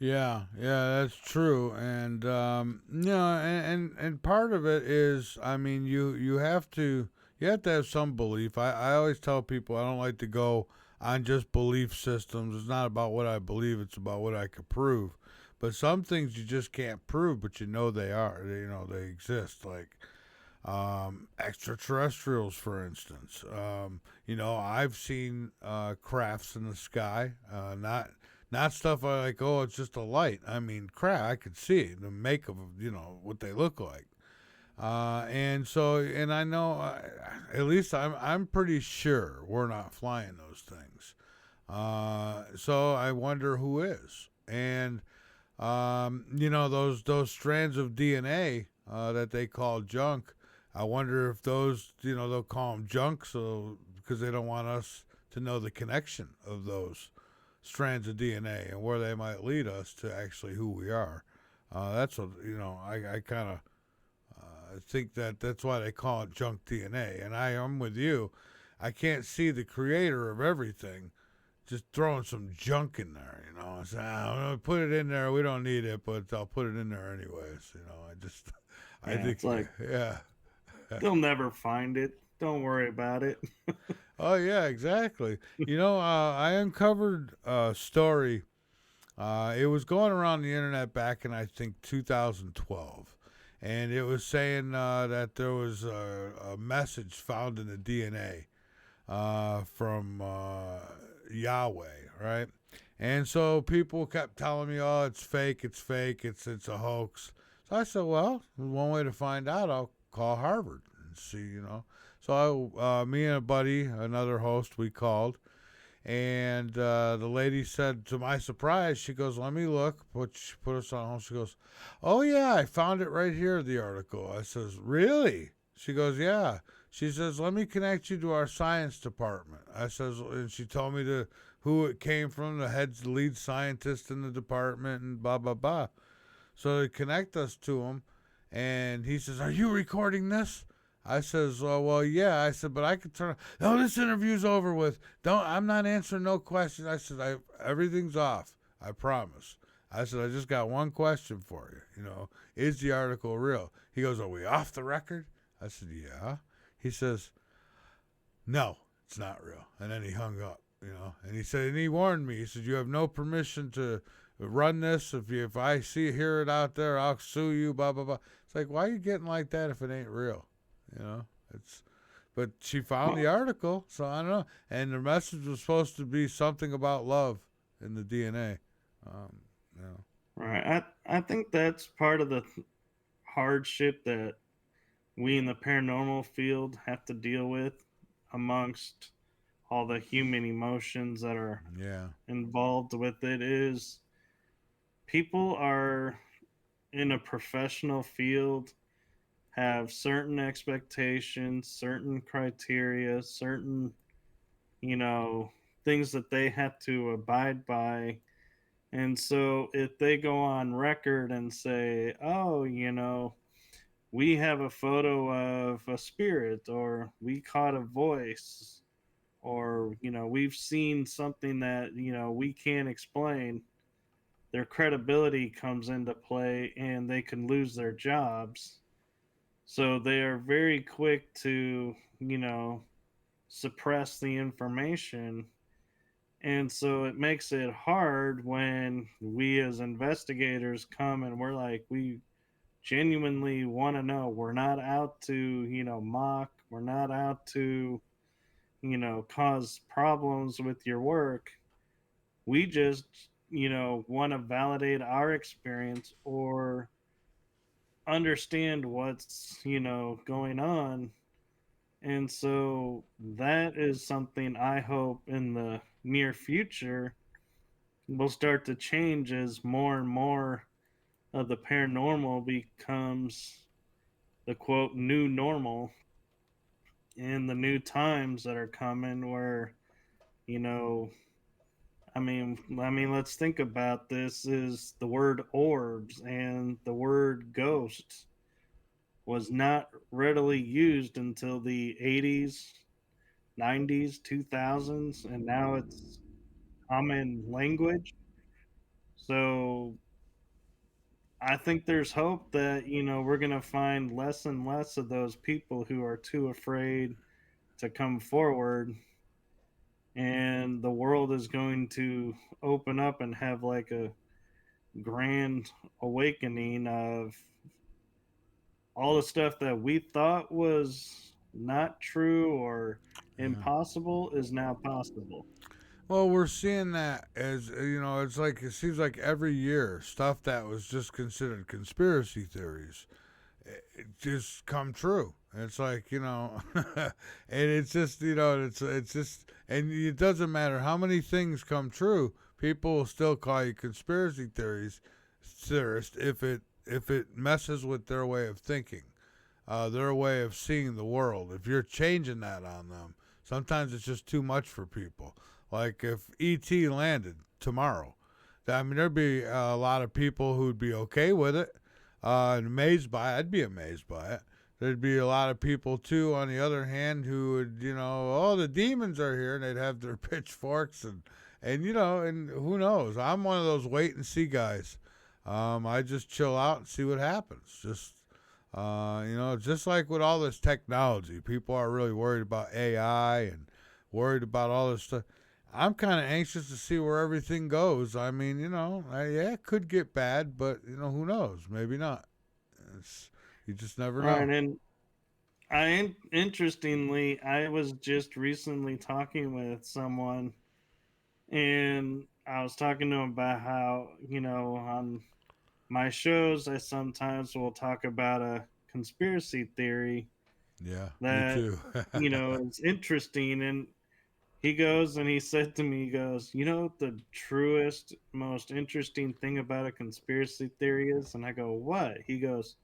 Yeah, yeah, that's true, and and part of it is, I mean, you have to have some belief. I always tell people I don't like to go on just belief systems. It's not about what I believe; it's about what I can prove. But some things you just can't prove, but they are. They exist, like extraterrestrials, for instance. I've seen crafts in the sky, not stuff I like. Oh, it's just a light. I mean, crap, I could see it, the make of what they look like. And I know, at least I'm pretty sure we're not flying those things. So I wonder who is. And those strands of DNA that they call junk. I wonder if those, they'll call them junk, so because they don't want us to know the connection of those strands of DNA and where they might lead us to actually who we are. That's what I kind of think that's why they call it junk DNA. And I am with you. I can't see the creator of everything, just throwing some junk in there, you know. I said, I'm gonna put it in there. We don't need it, but I'll put it in there anyways. You know, I think, it's like yeah. they'll never find it. Don't worry about it. Oh yeah, exactly. You know, I uncovered a story. It was going around the internet back in I think 2012, and it was saying that there was a message found in the DNA from Yahweh, right? And so people kept telling me, "Oh, it's fake, it's a hoax." So I said, "Well, one way to find out, I'll call Harvard and see, you know." So me and a buddy, another host, we called, and the lady said, to my surprise, she goes, "Let me look." She put us on hold. She goes, "Oh yeah, I found it right here, the article." I says, "Really?" She goes, "Yeah." She says, "Let me connect you to our science department." I says, and she told me who it came from, the lead scientist in the department, and blah blah blah. So they connect us to him, and he says, "Are you recording this?" I says, well, yeah. I said, "But I could turn. No, this interview's over with. I'm not answering no questions." I said, everything's off. I promise." I said, "I just got one question for you. You know, is the article real?" He goes, "Are we off the record?" I said, "Yeah." He says, "No, it's not real." And then he hung up, you know. And he said, and he warned me. He said, "You have no permission to run this. If I hear it out there, I'll sue you, blah, blah, blah." It's like, why are you getting like that if it ain't real? You know, but she found the article, so I don't know. And the message was supposed to be something about love in the DNA. You know. Right. I think that's part of the hardship that we in the paranormal field have to deal with amongst all the human emotions that are Yeah. involved with it is people are in a professional field have certain expectations, certain criteria, certain, you know, things that they have to abide by. And so if they go on record and say, "Oh, we have a photo of a spirit," or "We caught a voice," or, "We've seen something that, we can't explain," their credibility comes into play and they can lose their jobs. So they are very quick to, suppress the information. And so it makes it hard when we as investigators come and we're like, we genuinely want to know. We're not out to, mock. We're not out to, cause problems with your work. We just, want to validate our experience or understand what's, going on. And so that is something I hope in the near future will start to change as more and more of the paranormal becomes the quote new normal in the new times that are coming where, you know, let's think about this is the word orbs and the word ghosts was not readily used until the 80s, 90s, 2000s, and now it's common language. So I think there's hope that, we're going to find less and less of those people who are too afraid to come forward. And the world is going to open up and have like a grand awakening of all the stuff that we thought was not true or Yeah. impossible is now possible. Well, we're seeing that as you know, it's like it seems like every year stuff that was just considered conspiracy theories, it just come true. It's like and it's just it's just, and it doesn't matter how many things come true, people will still call you conspiracy theorist if it messes with their way of thinking, their way of seeing the world. If you're changing that on them, sometimes it's just too much for people. Like if ET landed tomorrow, I mean, there'd be a lot of people who'd be okay with it, and amazed by it. I'd be amazed by it. There'd be a lot of people too, on the other hand, who would, oh, the demons are here, and they'd have their pitchforks And and who knows? I'm one of those wait and see guys. I just chill out and see what happens. Just like with all this technology, people are really worried about AI and worried about all this stuff. I'm kind of anxious to see where everything goes. I mean, yeah, it could get bad, but who knows? Maybe not. It's, you just never Right, know. and interestingly, I was just recently talking with someone, and I was talking to him about how, on my shows, I sometimes will talk about a conspiracy theory Yeah, me that, too. is interesting. And he goes and he said to me, he goes, the truest, most interesting thing about a conspiracy theory is? And I go, what? He goes,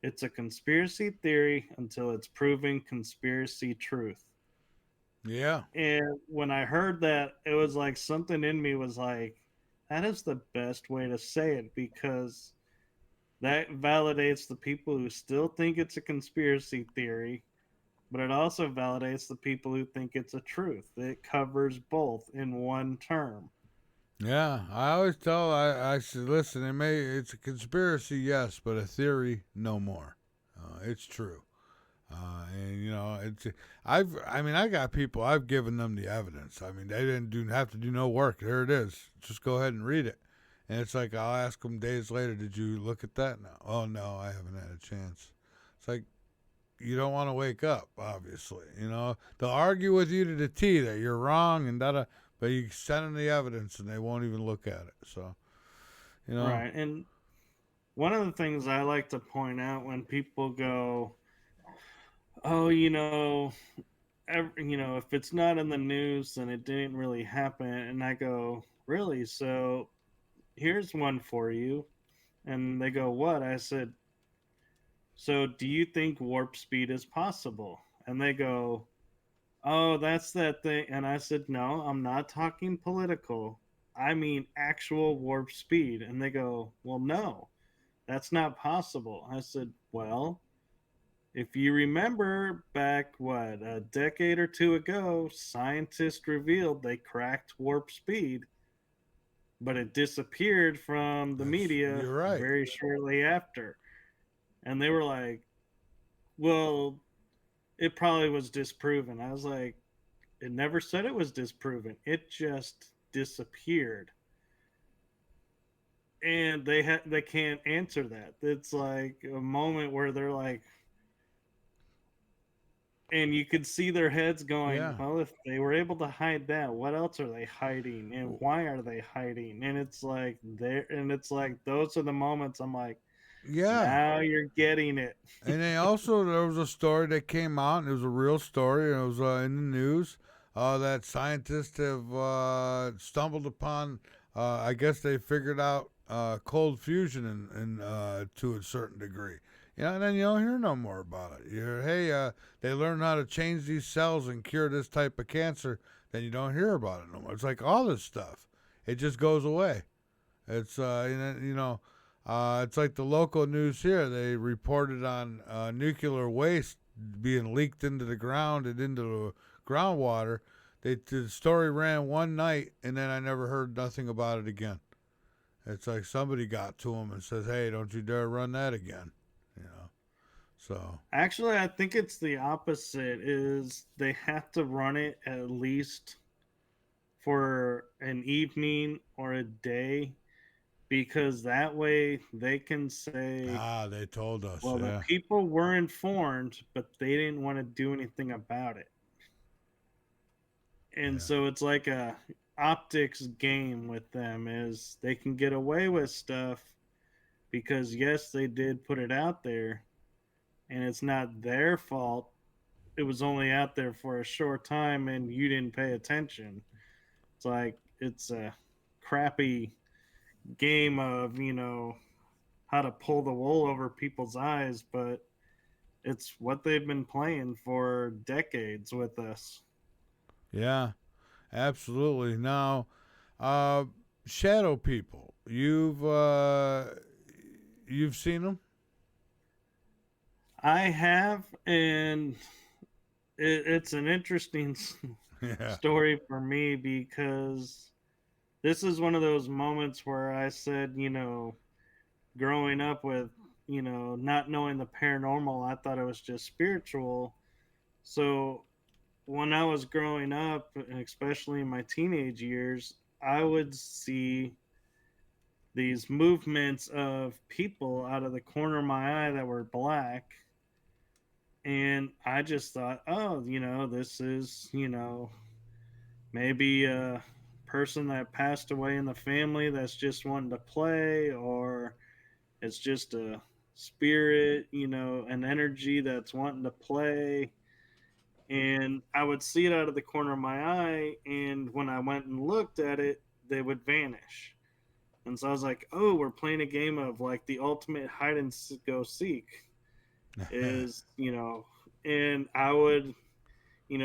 it's a conspiracy theory until it's proven conspiracy truth. Yeah, And when I heard that, it was like something in me was like, that is the best way to say it, because that validates the people who still think it's a conspiracy theory, but it also validates the people who think it's a truth. It covers both in one term. yeah. I always tell I said, listen, it's a conspiracy, yes, but a theory, no more. It's true. And I mean, I got people. I've given them the evidence. I mean, they didn't have to do no work. There it is. Just go ahead and read it. And it's like I'll ask them days later, "Did you look at that?" No. Oh no, I haven't had a chance. It's like you don't want to wake up. Obviously, they'll argue with you to the T that you're wrong and da. But you send them the evidence and they won't even look at it. So you know, Right. And one of the things I like to point out when people go, oh, if it's not in the news, then it didn't really happen. And I go, really? So here's one for you. And they go, what? I said, so do you think warp speed is possible? And they go, oh, that's that thing. And I said, no, I'm not talking political. I mean actual warp speed. And they go, well, no, that's not possible. I said, well, if you remember back, what, a decade or two ago, scientists revealed they cracked warp speed, but it disappeared from the media you're right. very shortly after. And they were like, well, it probably was disproven. I was like, it never said it was disproven. It just disappeared. And they can't answer that. It's like a moment where they're like, and you could see their heads going, Yeah. well, if they were able to hide that, what else are they hiding, and why are they hiding? And it's like those are the moments I'm like, Yeah. now you're getting it. And then also there was a story that came out, and it was a real story, and it was in the news that scientists have stumbled upon. I guess they figured out cold fusion to a certain degree. And then you don't hear no more about it. You hear, hey, they learned how to change these cells and cure this type of cancer. Then you don't hear about it no more. It's like all this stuff, it just goes away. It's it's like the local news here. They reported on nuclear waste being leaked into the ground and into the groundwater. The story ran one night, and then I never heard nothing about it again. It's like somebody got to them and says, "Hey, don't you dare run that again." You know. So Actually, I think it's the opposite. Is they have to run it at least for an evening or a day, because that way they can say, they told us, well, the yeah, people were informed, but they didn't want to do anything about it. And yeah, so it's like a optics game with them, is they can get away with stuff because yes, they did put it out there, and it's not their fault. It was only out there for a short time and you didn't pay attention. It's like it's a crappy game of, how to pull the wool over people's eyes, but it's what they've been playing for decades with us. yeah, absolutely. Now, uh, shadow people, you've seen them, I have, and it's an interesting yeah, story for me because this is one of those moments where I said, growing up with, not knowing the paranormal, I thought it was just spiritual. So when I was growing up, and especially in my teenage years, I would see these movements of people out of the corner of my eye that were black. And I just thought, oh, this is, maybe a person that passed away in the family that's just wanting to play, or it's just a spirit, an energy that's wanting to play. And I would see it out of the corner of my eye. And when I went and looked at it, they would vanish. And so I was like, oh, we're playing a game of like the ultimate hide and go seek is, and I would,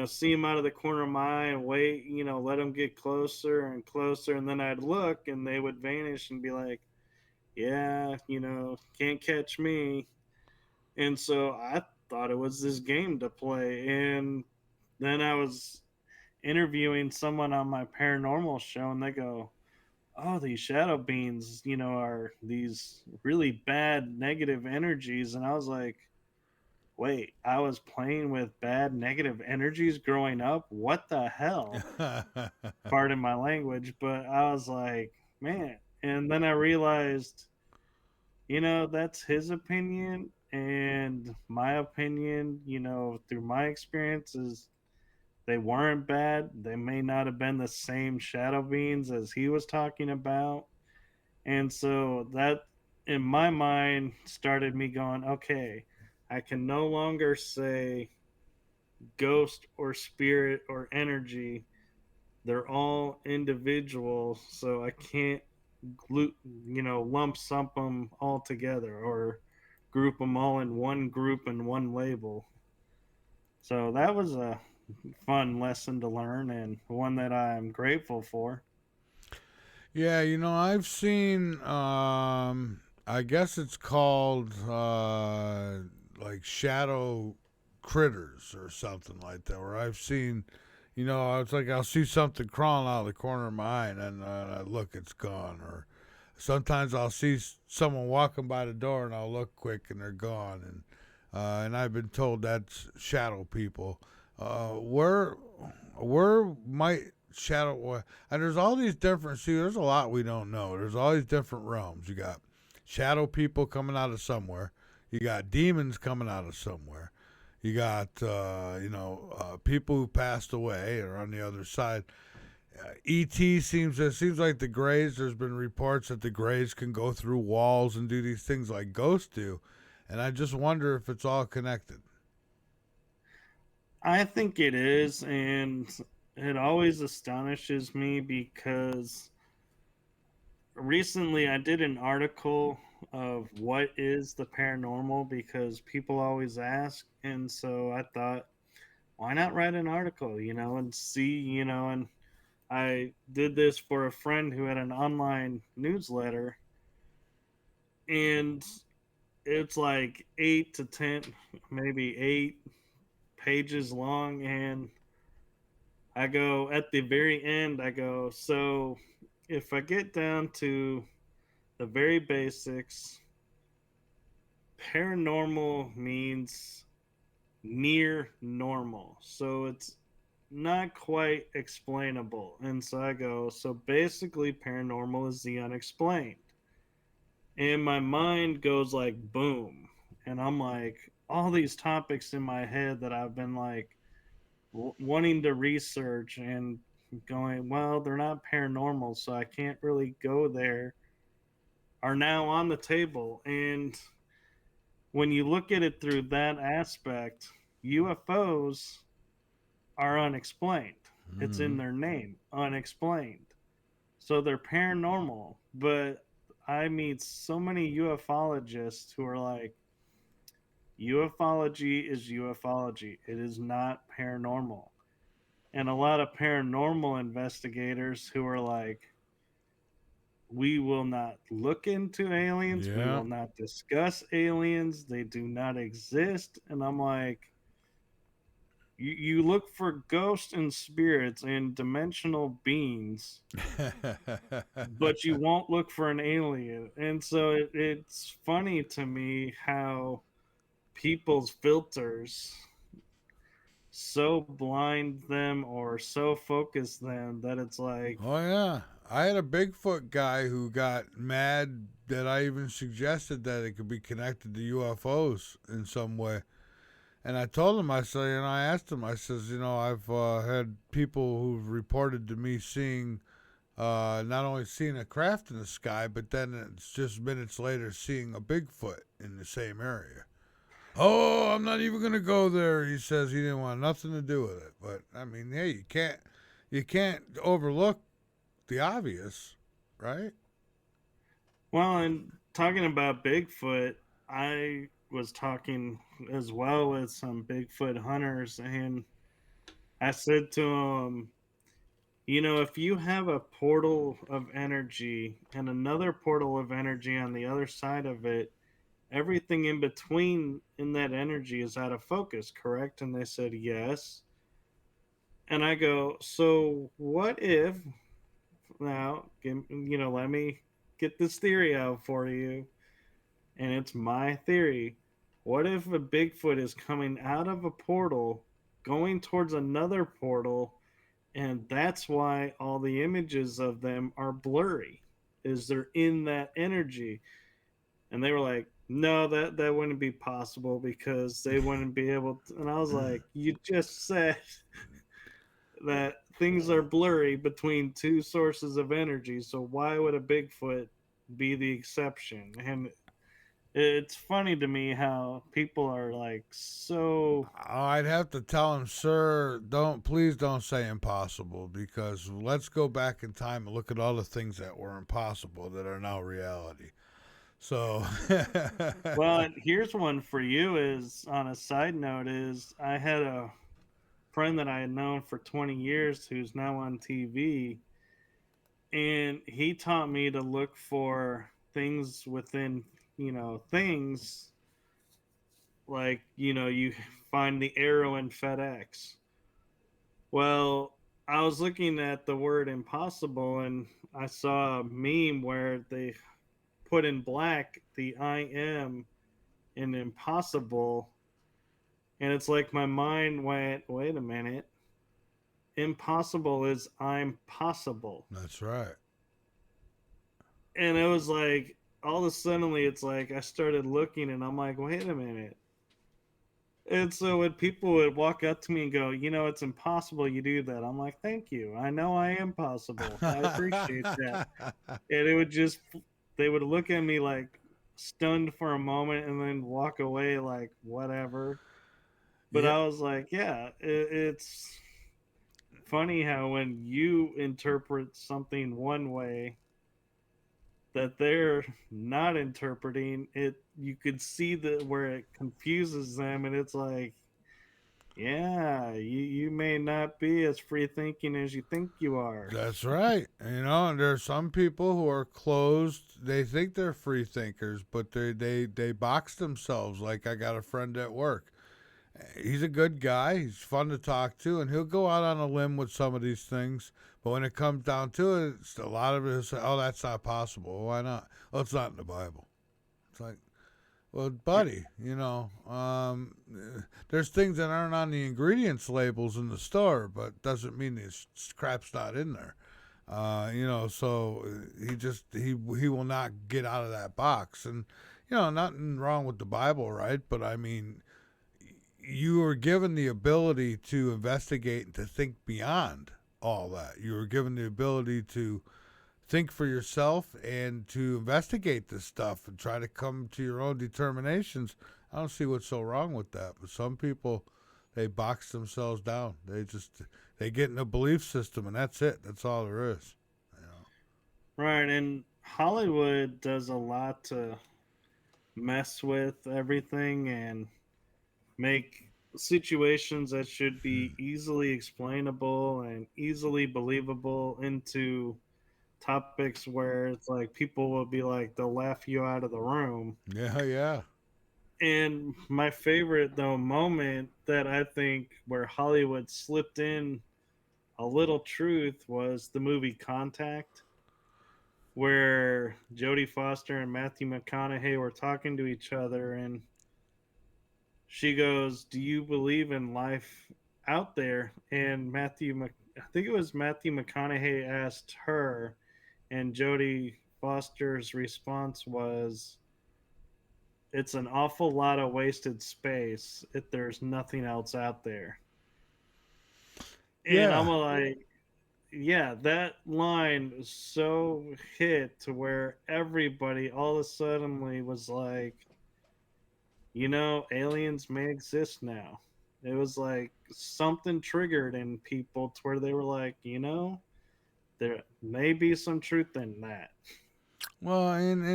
see him out of the corner of my eye and wait, let him get closer and closer. And then I'd look and they would vanish and be like, yeah, can't catch me. And so I thought it was this game to play. And then I was interviewing someone on my paranormal show and they go, oh, these shadow beings, are these really bad negative energies. And I was like, wait, I was playing with bad negative energies growing up? What the hell? Pardon my language, but I was like, man. And then I realized, that's his opinion. And my opinion, through my experiences, they weren't bad. They may not have been the same shadow beings as he was talking about. And so that, in my mind, started me going, okay, I can no longer say ghost or spirit or energy. They're all individual. So I can't, lump sum them all together or group them all in one group and one label. So that was a fun lesson to learn and one that I'm grateful for. Yeah, I've seen I guess it's called like shadow critters or something like that, where I've seen, it's like I'll see something crawling out of the corner of my eye and then I look, it's gone. Or sometimes I'll see someone walking by the door and I'll look quick and they're gone. And I've been told that's shadow people. Where might shadow, and there's all these different, see, there's a lot we don't know. There's all these different realms. You got shadow people coming out of somewhere, you got demons coming out of somewhere, you got people who passed away or on the other side. It seems like the Greys, there's been reports that the Greys can go through walls and do these things like ghosts do, and I just wonder if it's all connected. I think it is, and it always astonishes me because recently I did an article of what is the paranormal because people always ask, and so I thought, why not write an article, and see, and I did this for a friend who had an online newsletter, and it's like 8 to 10, maybe 8 pages long, and I go at the very end, I go, so if I get down to the very basics, paranormal means near normal. So it's not quite explainable. And so I go, so basically, paranormal is the unexplained. And my mind goes like boom. And I'm like, all these topics in my head that I've been like wanting to research and going, well, they're not paranormal, so I can't really go there, are now on the table. And when you look at it through that aspect, UFOs are unexplained. It's in Mm-hmm. their name, unexplained. So they're paranormal. But I meet so many ufologists who are like, ufology is ufology, it is not paranormal. And a lot of paranormal investigators who are like, we will not look into aliens, we Yeah. will not discuss aliens, they do not exist. And I'm like, You look for ghosts and spirits and dimensional beings, but you won't look for an alien. And so it's funny to me how people's filters so blind them or so focus them that it's like, Oh yeah, I had a Bigfoot guy who got mad that I even suggested that it could be connected to UFOs in some way. And I told him, I said, I asked him, I says, I've had people who've reported to me seeing, not only seeing a craft in the sky, but then it's just minutes later seeing a Bigfoot in the same area. Oh, I'm not even gonna go there. He says he didn't want nothing to do with it. But I mean, hey, you can't overlook the obvious, right? well, and talking about Bigfoot, I was talking as well with some Bigfoot hunters, and I said to them, if you have a portal of energy and another portal of energy on the other side of it, everything in between in that energy is out of focus, correct? And they said yes. And I go, so what if now, let me get this theory out for you, and it's my theory. What if a Bigfoot is coming out of a portal, going towards another portal, and that's why all the images of them are blurry? Is they're in that energy? And they were like, no, that wouldn't be possible because they wouldn't be able to. And I was like, you just said that things are blurry between two sources of energy, so why would a Bigfoot be the exception? And it's funny to me how people are like so. I'd have to tell him, sir, please don't say impossible, because let's go back in time and look at all the things that were impossible that are now reality. So, Well, and here's one for you. Is on a side note, is I had a friend that I had known for 20 years who's now on TV, and he taught me to look for things within, things like, you find the arrow in FedEx. Well, I was looking at the word impossible, and I saw a meme where they put in black the I am in impossible, and it's like my mind went, wait a minute, impossible is I'm possible. that's right. And it was like all of a suddenly it's like I started looking and I'm like, wait a minute. And so when people would walk up to me and go, it's impossible you do that, I'm like, thank you. I know I am possible. I appreciate that. And it would just, they would look at me like stunned for a moment and then walk away like, whatever. But Yeah, I was like, yeah, it's funny how when you interpret something one way, that they're not interpreting it, you could see that where it confuses them, and it's like, yeah, you may not be as free thinking as you think you are. that's right. And there's some people who are closed. They think they're free thinkers, but they box themselves. Like, I got a friend at work. He's a good guy. He's fun to talk to, and he'll go out on a limb with some of these things. But when it comes down to it, a lot of it is, oh, that's not possible. Well, why not? Well, it's not in the Bible. It's like, well, buddy, there's things that aren't on the ingredients labels in the store, but doesn't mean this crap's not in there. So he will not get out of that box. And nothing wrong with the Bible, right? But I mean, you were given the ability to investigate and to think beyond all that. You were given the ability to think for yourself and to investigate this stuff and try to come to your own determinations. I don't see what's so wrong with that. But some people, they box themselves down. They get in a belief system, and that's it. That's all there is. Right, and Hollywood does a lot to mess with everything and make situations that should be easily explainable and easily believable into topics where it's like people will be like they'll laugh you out of the room. Yeah, yeah. And my favorite though moment that I think where Hollywood slipped in a little truth was the movie Contact, where Jodie Foster and Matthew McConaughey were talking to each other, and she goes, "Do you believe in life out there?" And I think it was Matthew McConaughey asked her, and Jodie Foster's response was, "It's an awful lot of wasted space if there's nothing else out there." And I'm Yeah, like, yeah, that line was so hit to where everybody all of a sudden was like, aliens may exist now. It was like something triggered in people to where they were like, there may be some truth in that. well, and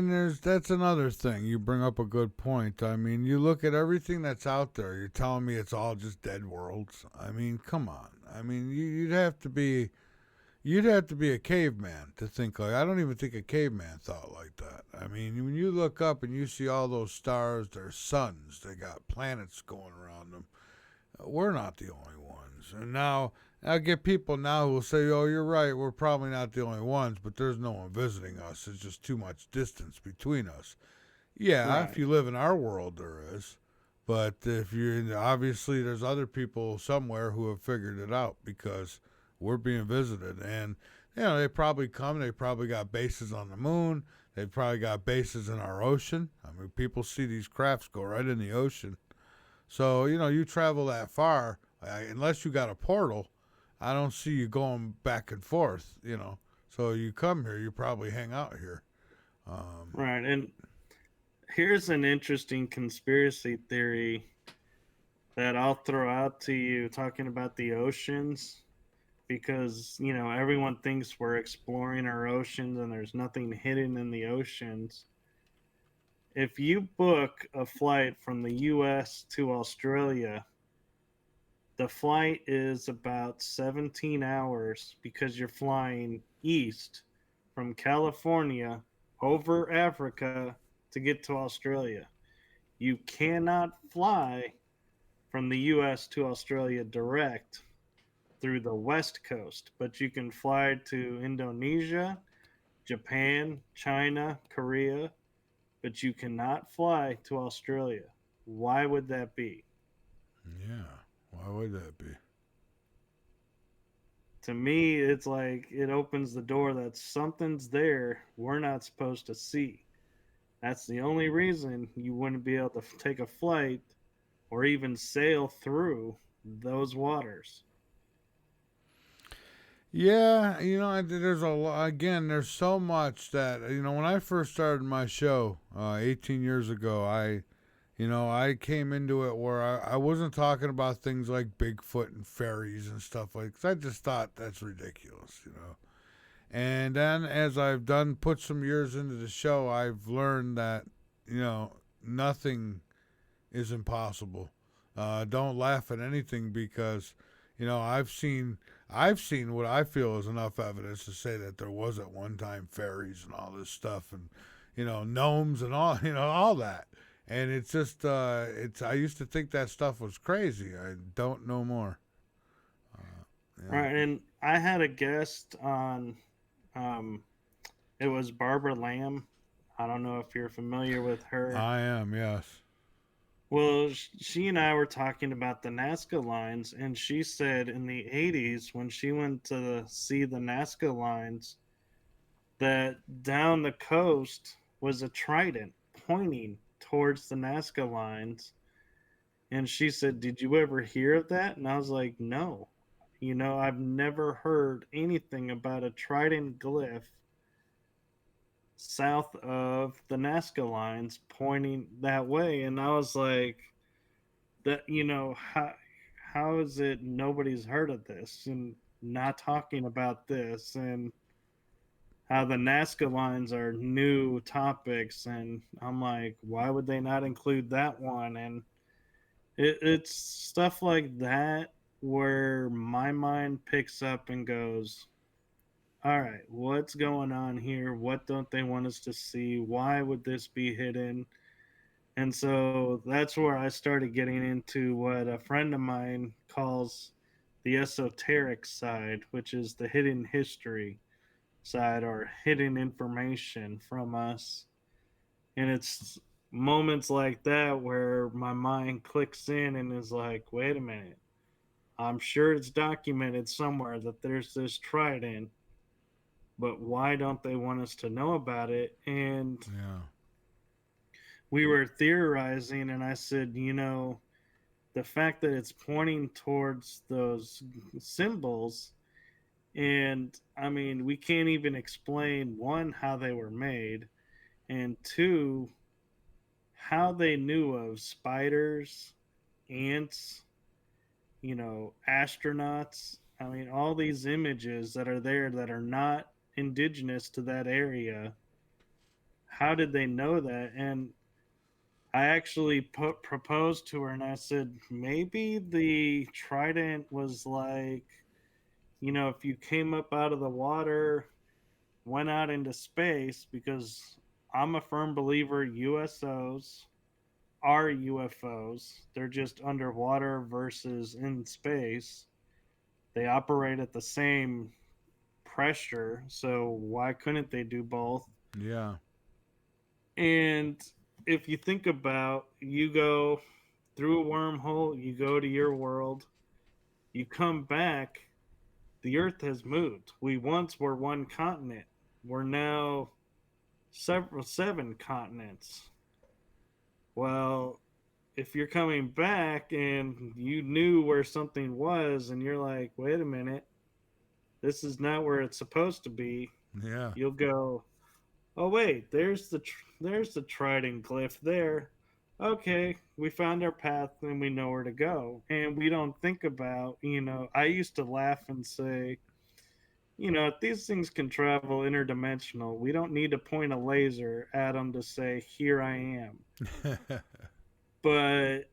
that's another thing. You bring up a good point. I mean, you look at everything that's out there. You're telling me it's all just dead worlds. I mean, come on. I mean, you'd have to be a caveman to think like. I don't even think a caveman thought like that. I mean, when you look up and you see all those stars, they're suns. They got planets going around them. We're not the only ones. And now I get people now who will say, "Oh, you're right. We're probably not the only ones, but there's no one visiting us. It's just too much distance between us." Yeah, if Right. you live in our world, there is. But if you're in, obviously there's other people somewhere who have figured it out because we're being visited, and they probably come. They probably got bases on the moon. They've probably got bases in our ocean. I mean, people see these crafts go right in the ocean. So, you travel that far, unless you got a portal, I don't see you going back and forth. So you come here, you probably hang out here. Um, Right. And here's an interesting conspiracy theory that I'll throw out to you talking about the oceans, because everyone thinks we're exploring our oceans and there's nothing hidden in the oceans. If you book a flight from the US to Australia, the flight is about 17 hours because you're flying east from California over Africa to get to Australia. You cannot fly from the US to Australia direct through the west coast, but you can fly to Indonesia, Japan, China, Korea, but you cannot fly to Australia. Why would that be? yeah, why would that be? To me, it's like it opens the door that something's there we're not supposed to see. That's the only reason you wouldn't be able to take a flight or even sail through those waters. Yeah, there's a lot. Again, there's so much that when I first started my show 18 years ago, I came into it where I wasn't talking about things like Bigfoot and fairies and stuff like. 'Cause I just thought that's ridiculous. And then as I've put some years into the show, I've learned that nothing is impossible. Don't laugh at anything because I've seen what I feel is enough evidence to say that there was at one time fairies and all this stuff and gnomes and all all that. And it's just it's I used to think that stuff was crazy. I don't know more. You know. Right, and I had a guest on. Um, it was Barbara Lamb. I don't know if you're familiar with her. I am, yes. Well, she and I were talking about the Nazca lines, and she said in the 80s when she went to see the Nazca lines, that down the coast was a trident pointing towards the Nazca lines. And she said, "Did you ever hear of that?" And I was like, "No. I've never heard anything about a trident glyph south of the Nazca lines pointing that way." And I was like, that how is it nobody's heard of this and not talking about this, and how the Nazca lines are new topics? And I'm like, why would they not include that one? And it's stuff like that where my mind picks up and goes, all right, what's going on here? What don't they want us to see? Why would this be hidden? And so that's where I started getting into what a friend of mine calls the esoteric side, which is the hidden history side or hidden information from us. And it's moments like that where my mind clicks in and is like, wait a minute, I'm sure it's documented somewhere that there's this trident, but why don't they want us to know about it? And Yeah. we were theorizing, and I said, the fact that it's pointing towards those symbols, and I mean, we can't even explain one, how they were made, and two, how they knew of spiders, ants, astronauts. I mean, all these images that are there that are not indigenous to that area. How did they know that? And I actually proposed to her and I said, maybe the trident was like, if you came up out of the water, went out into space, because I'm a firm believer USOs are UFOs. They're just underwater versus in space. They operate at the same pressure, so why couldn't they do both? Yeah. And if you think about, you go through a wormhole, you go to your world, you come back, the earth has moved. We once were one continent. We're now seven continents. Well, if you're coming back and you knew where something was and you're like, wait a minute, this is not where it's supposed to be, Yeah. you'll go, oh wait, there's the trident glyph there. Okay, we found our path and we know where to go. And we don't think about, I used to laugh and say, if these things can travel interdimensional, we don't need to point a laser at them to say, here I am. But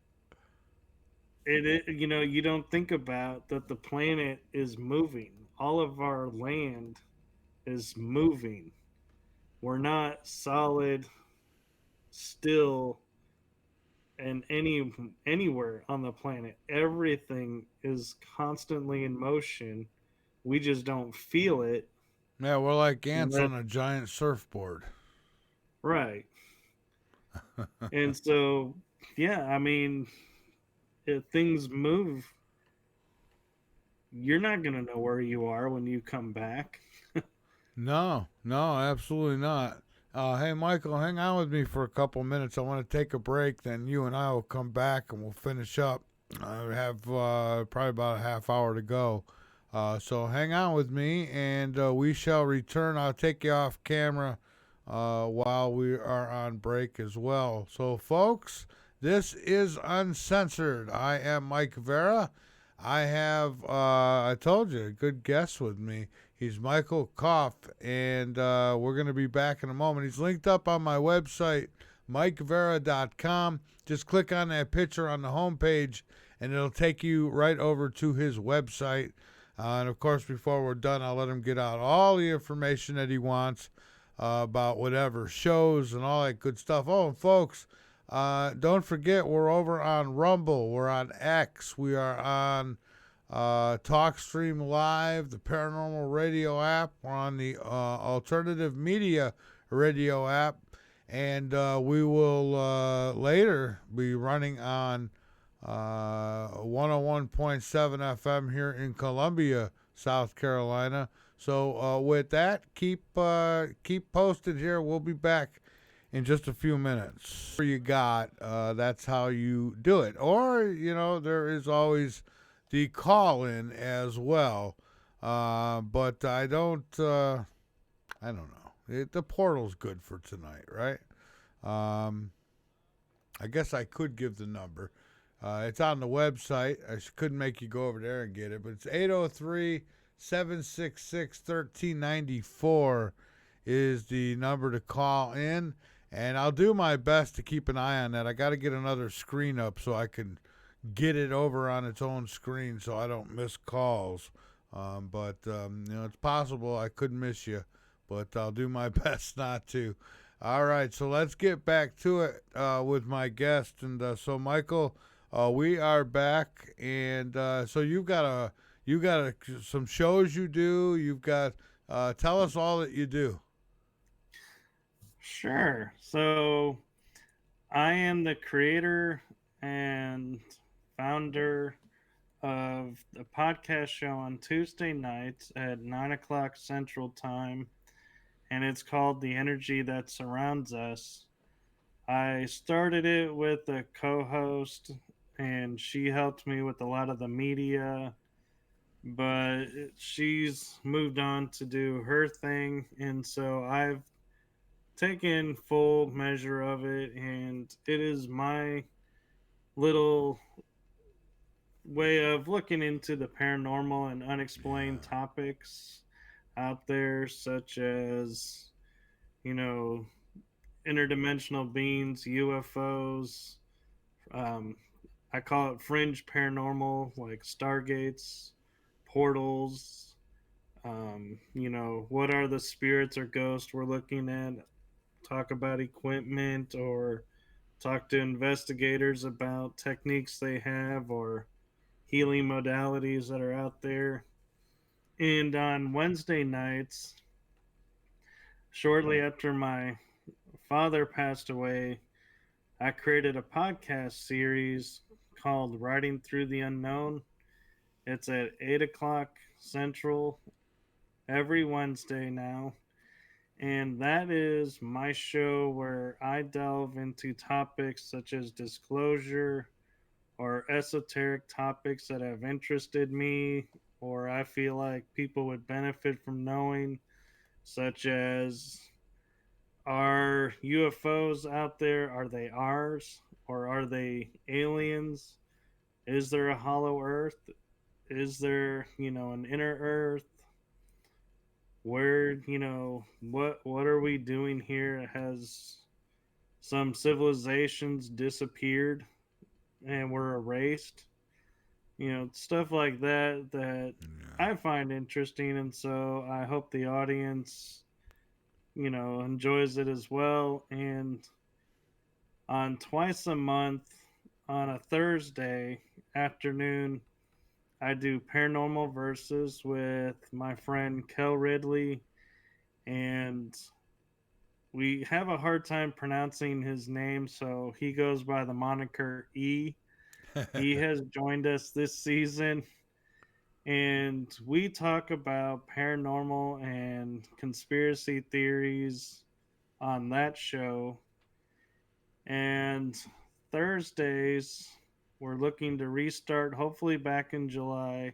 you don't think about that the planet is moving. All of our land is moving. We're not solid, still, and anywhere on the planet. Everything is constantly in motion. We just don't feel it. Yeah, we're like ants Unless, on a giant surfboard. right. And so, yeah, I mean, if things move, you're not going to know where you are when you come back. No, no, absolutely not. Hey, Michael, hang on with me for a couple minutes. I want to take a break. Then you and I will come back and we'll finish up. I have probably about a half hour to go. So hang on with me and we shall return. I'll take you off camera while we are on break as well. So, folks, this is Uncensored. I am Mike Vara. I have, I told you, a good guest with me. He's Michael Kopf, and we're going to be back in a moment. He's linked up on my website, MikeVara.com. Just click on that picture on the homepage, and it'll take you right over to his website. And, of course, before we're done, I'll let him get out all the information that he wants about whatever shows and all that good stuff. Oh, and folks, don't forget, we're over on Rumble. We're on X. We are on TalkStream Live, the Paranormal Radio app. We're on the Alternative Media Radio app. And we will later be running on 101.7 FM here in Columbia, South Carolina. So with that, keep posted here. We'll be back in just a few minutes. You got, that's how you do it. Or, there is always the call-in as well. But I don't know. The portal's good for tonight, right? I guess I could give the number. It's on the website. I couldn't make you go over there and get it, but it's 803-766-1394 is the number to call in. And I'll do my best to keep an eye on that. I got to get another screen up so I can get it over on its own screen so I don't miss calls. But it's possible I could miss you, but I'll do my best not to. All right, so let's get back to it with my guest. And so, Michael, we are back, and so you got some shows you do. You've got tell us all that you do. Sure. So I am the creator and founder of a podcast show on Tuesday nights at 9 o'clock Central Time, and it's called The Energy That Surrounds Us. I started it with a co host, and she helped me with a lot of the media, but she's moved on to do her thing, and so I've taken full measure of it, and it is my little way of looking into the paranormal and unexplained Yeah. topics out there, such as, you know, interdimensional beings, UFOs. Um, I call it fringe paranormal, like stargates, portals. What are the spirits or ghosts we're looking at? Talk about equipment or talk to investigators about techniques they have or healing modalities that are out there. And on Wednesday nights, shortly after my father passed away, I created a podcast series called Riding Through the Unknown. It's at 8 o'clock Central every Wednesday now. And that is my show where I delve into topics such as disclosure or esoteric topics that have interested me or I feel like people would benefit from knowing, such as, are UFOs out there? Are they ours? Or are they aliens? Is there a hollow earth? Is there, an inner earth? Where, what are we doing here? Has some civilizations disappeared and were erased? Stuff like that I find interesting, and so I hope the audience, enjoys it as well. And on twice a month, on a Thursday afternoon, I do Paranormal Versus with my friend Kel Ridley, and we have a hard time pronouncing his name, so he goes by the moniker E. He has joined us this season, and we talk about paranormal and conspiracy theories on that show. And Thursdays, we're looking to restart, hopefully back in July.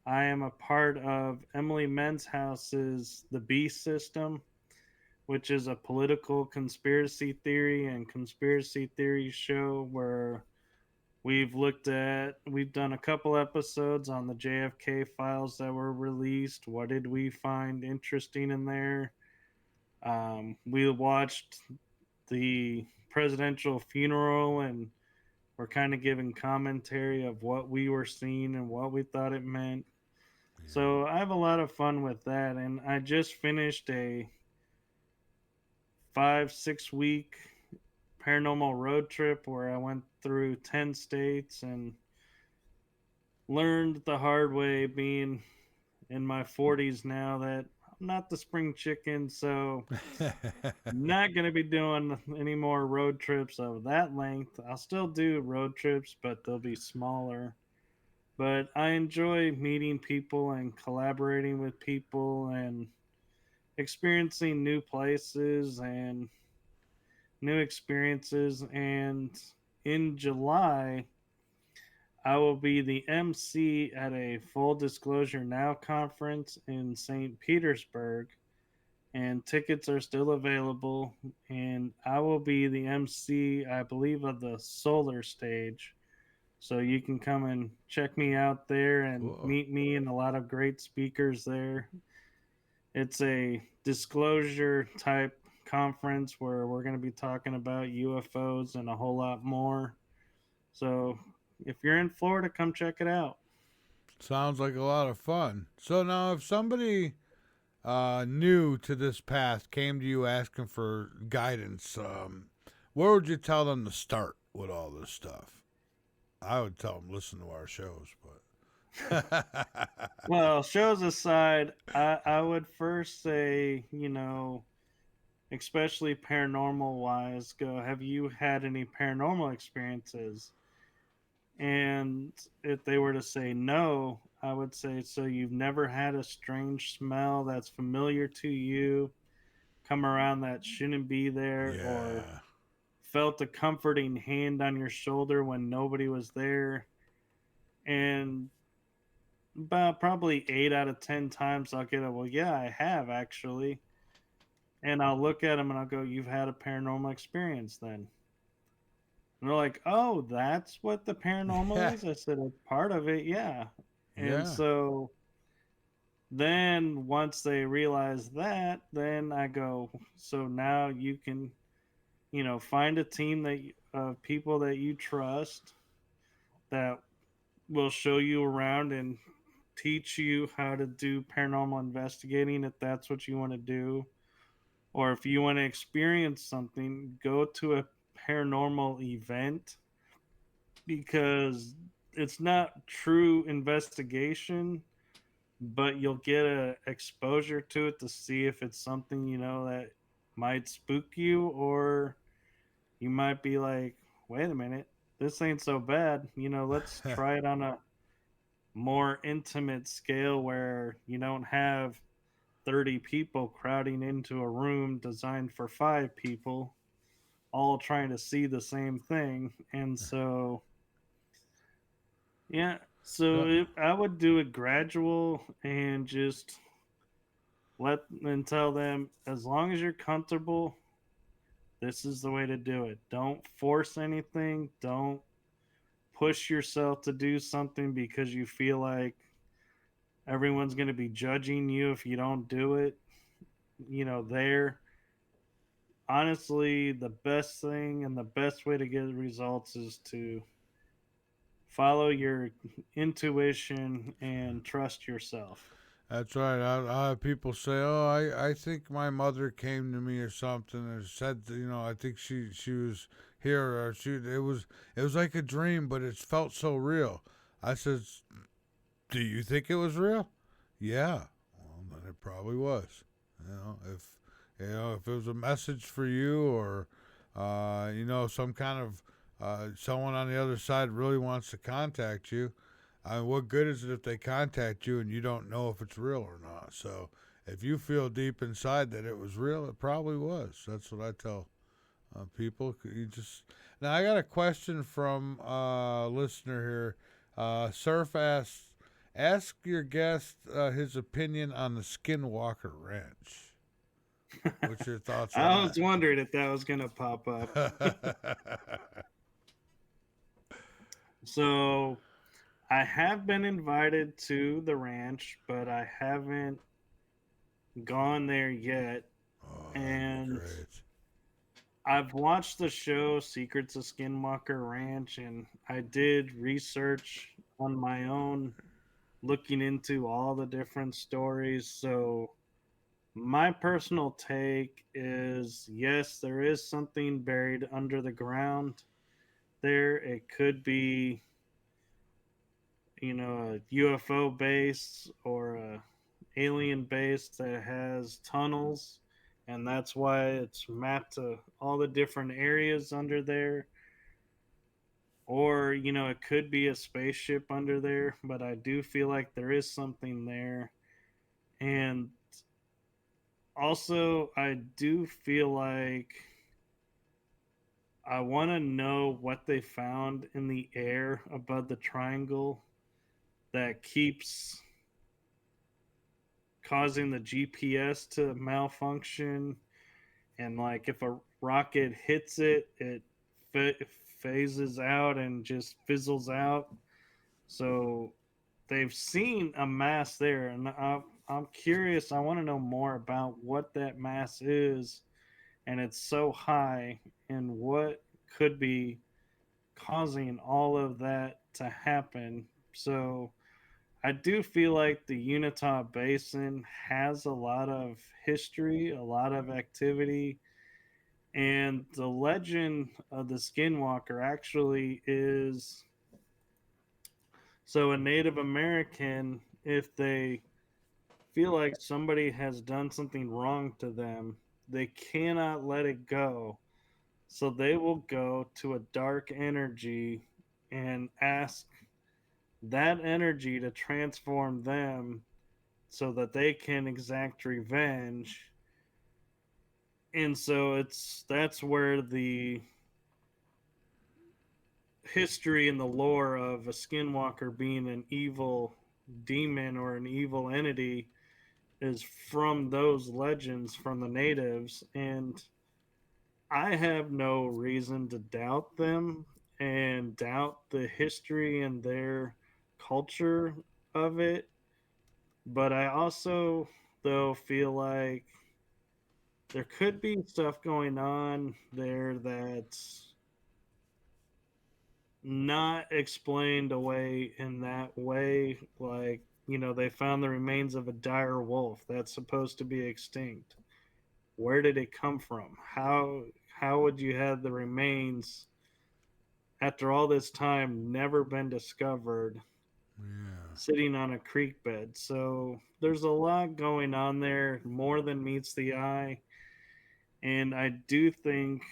I am a part of Emily Menshouse's The Beast System, which is a political conspiracy theory and conspiracy theory show where we've done a couple episodes on the JFK files that were released. What did we find interesting in there? We watched the presidential funeral, and we're kind of giving commentary of what we were seeing and what we thought it meant. So I have a lot of fun with that. And I just finished a 5-6 week paranormal road trip where I went through 10 states and learned the hard way, being in my 40s now, that I'm not the spring chicken. So not going to be doing any more road trips of that length. I'll still do road trips, but they'll be smaller. But I enjoy meeting people and collaborating with people and experiencing new places and new experiences. And in July, I will be the MC at a Full Disclosure Now conference in St. Petersburg, and tickets are still available. And I will be the MC, I believe, of the solar stage. So you can come and check me out there and Cool. meet me and a lot of great speakers there. It's a disclosure type conference where we're going to be talking about UFOs and a whole lot more. So if you're in Florida, come check it out. Sounds like a lot of fun. So now, if somebody new to this path came to you asking for guidance, where would you tell them to start with all this stuff? I would tell them listen to our shows, but Well, shows aside, I would first say, especially paranormal wise, go, have you had any paranormal experiences? And if they were to say no, I would say, so you've never had a strange smell that's familiar to you come around that shouldn't be there, or yeah, felt a comforting hand on your shoulder when nobody was there? And about probably 8 out of 10 times, I'll get a, well, yeah, I have actually. And I'll look at them and I'll go, you've had a paranormal experience then. And they're like, oh, that's what the paranormal yeah, is? I said, it's part of it, yeah. And yeah, so then once they realize that, then I go, so now you can, find a team of people that you trust that will show you around and teach you how to do paranormal investigating if that's what you want to do. Or if you want to experience something, go to a paranormal event, because it's not true investigation, but you'll get a exposure to it to see if it's something that might spook you, or you might be like, wait a minute, this ain't so bad. Let's try it on a more intimate scale where you don't have 30 people crowding into a room designed for 5 people, all trying to see the same thing. And so, yeah, yeah. I would do it gradual and just let and tell them, as long as you're comfortable, this is the way to do it. Don't force anything. Don't push yourself to do something because you feel like everyone's going to be judging you if you don't do it. There, honestly, the best thing and the best way to get results is to follow your intuition and trust yourself. That's right. I have people say, "Oh, I think my mother came to me or something, and said, I think she was here, or it was like a dream, but it felt so real." I says, "Do you think it was real?" Yeah. Well, then it probably was. If it was a message for you, or some kind of someone on the other side really wants to contact you. I mean, what good is it if they contact you and you don't know if it's real or not? So if you feel deep inside that it was real, it probably was. That's what I tell people. You just now. I got a question from a listener here. Surf asks, ask your guest his opinion on the Skinwalker Ranch. What's your thoughts on I was wondering if that was going to pop up. that? So I have been invited to the ranch, but I haven't gone there yet. Oh, that'd be And great. I've watched the show Secrets of Skinwalker Ranch, and I did research on my own, looking into all the different stories. So my personal take is, yes, there is something buried under the ground there. It could be, a UFO base or a alien base that has tunnels, and that's why it's mapped to all the different areas under there. Or, it could be a spaceship under there, but I do feel like there is something there. And also, I do feel like I want to know what they found in the air above the triangle that keeps causing the GPS to malfunction. And like if a rocket hits it, it phases out and just fizzles out. So they've seen a mass there, and I'm curious. I want to know more about what that mass is, and it's so high, and what could be causing all of that to happen. So I do feel like the Utah Basin has a lot of history, a lot of activity, and the legend of the Skinwalker actually is so a Native American, if they feel like somebody has done something wrong to them, they cannot let it go. So they will go to a dark energy and ask that energy to transform them so that they can exact revenge. And so that's where the history and the lore of a skinwalker being an evil demon or an evil entity is from those legends from the natives. And I have no reason to doubt them and doubt the history and their culture of it. But I also, though, feel like there could be stuff going on there that's not explained away in that way. Like, they found the remains of a dire wolf that's supposed to be extinct. Where did it come from? How would you have the remains after all this time never been discovered Yeah. sitting on a creek bed? So there's a lot going on there, more than meets the eye. And I do think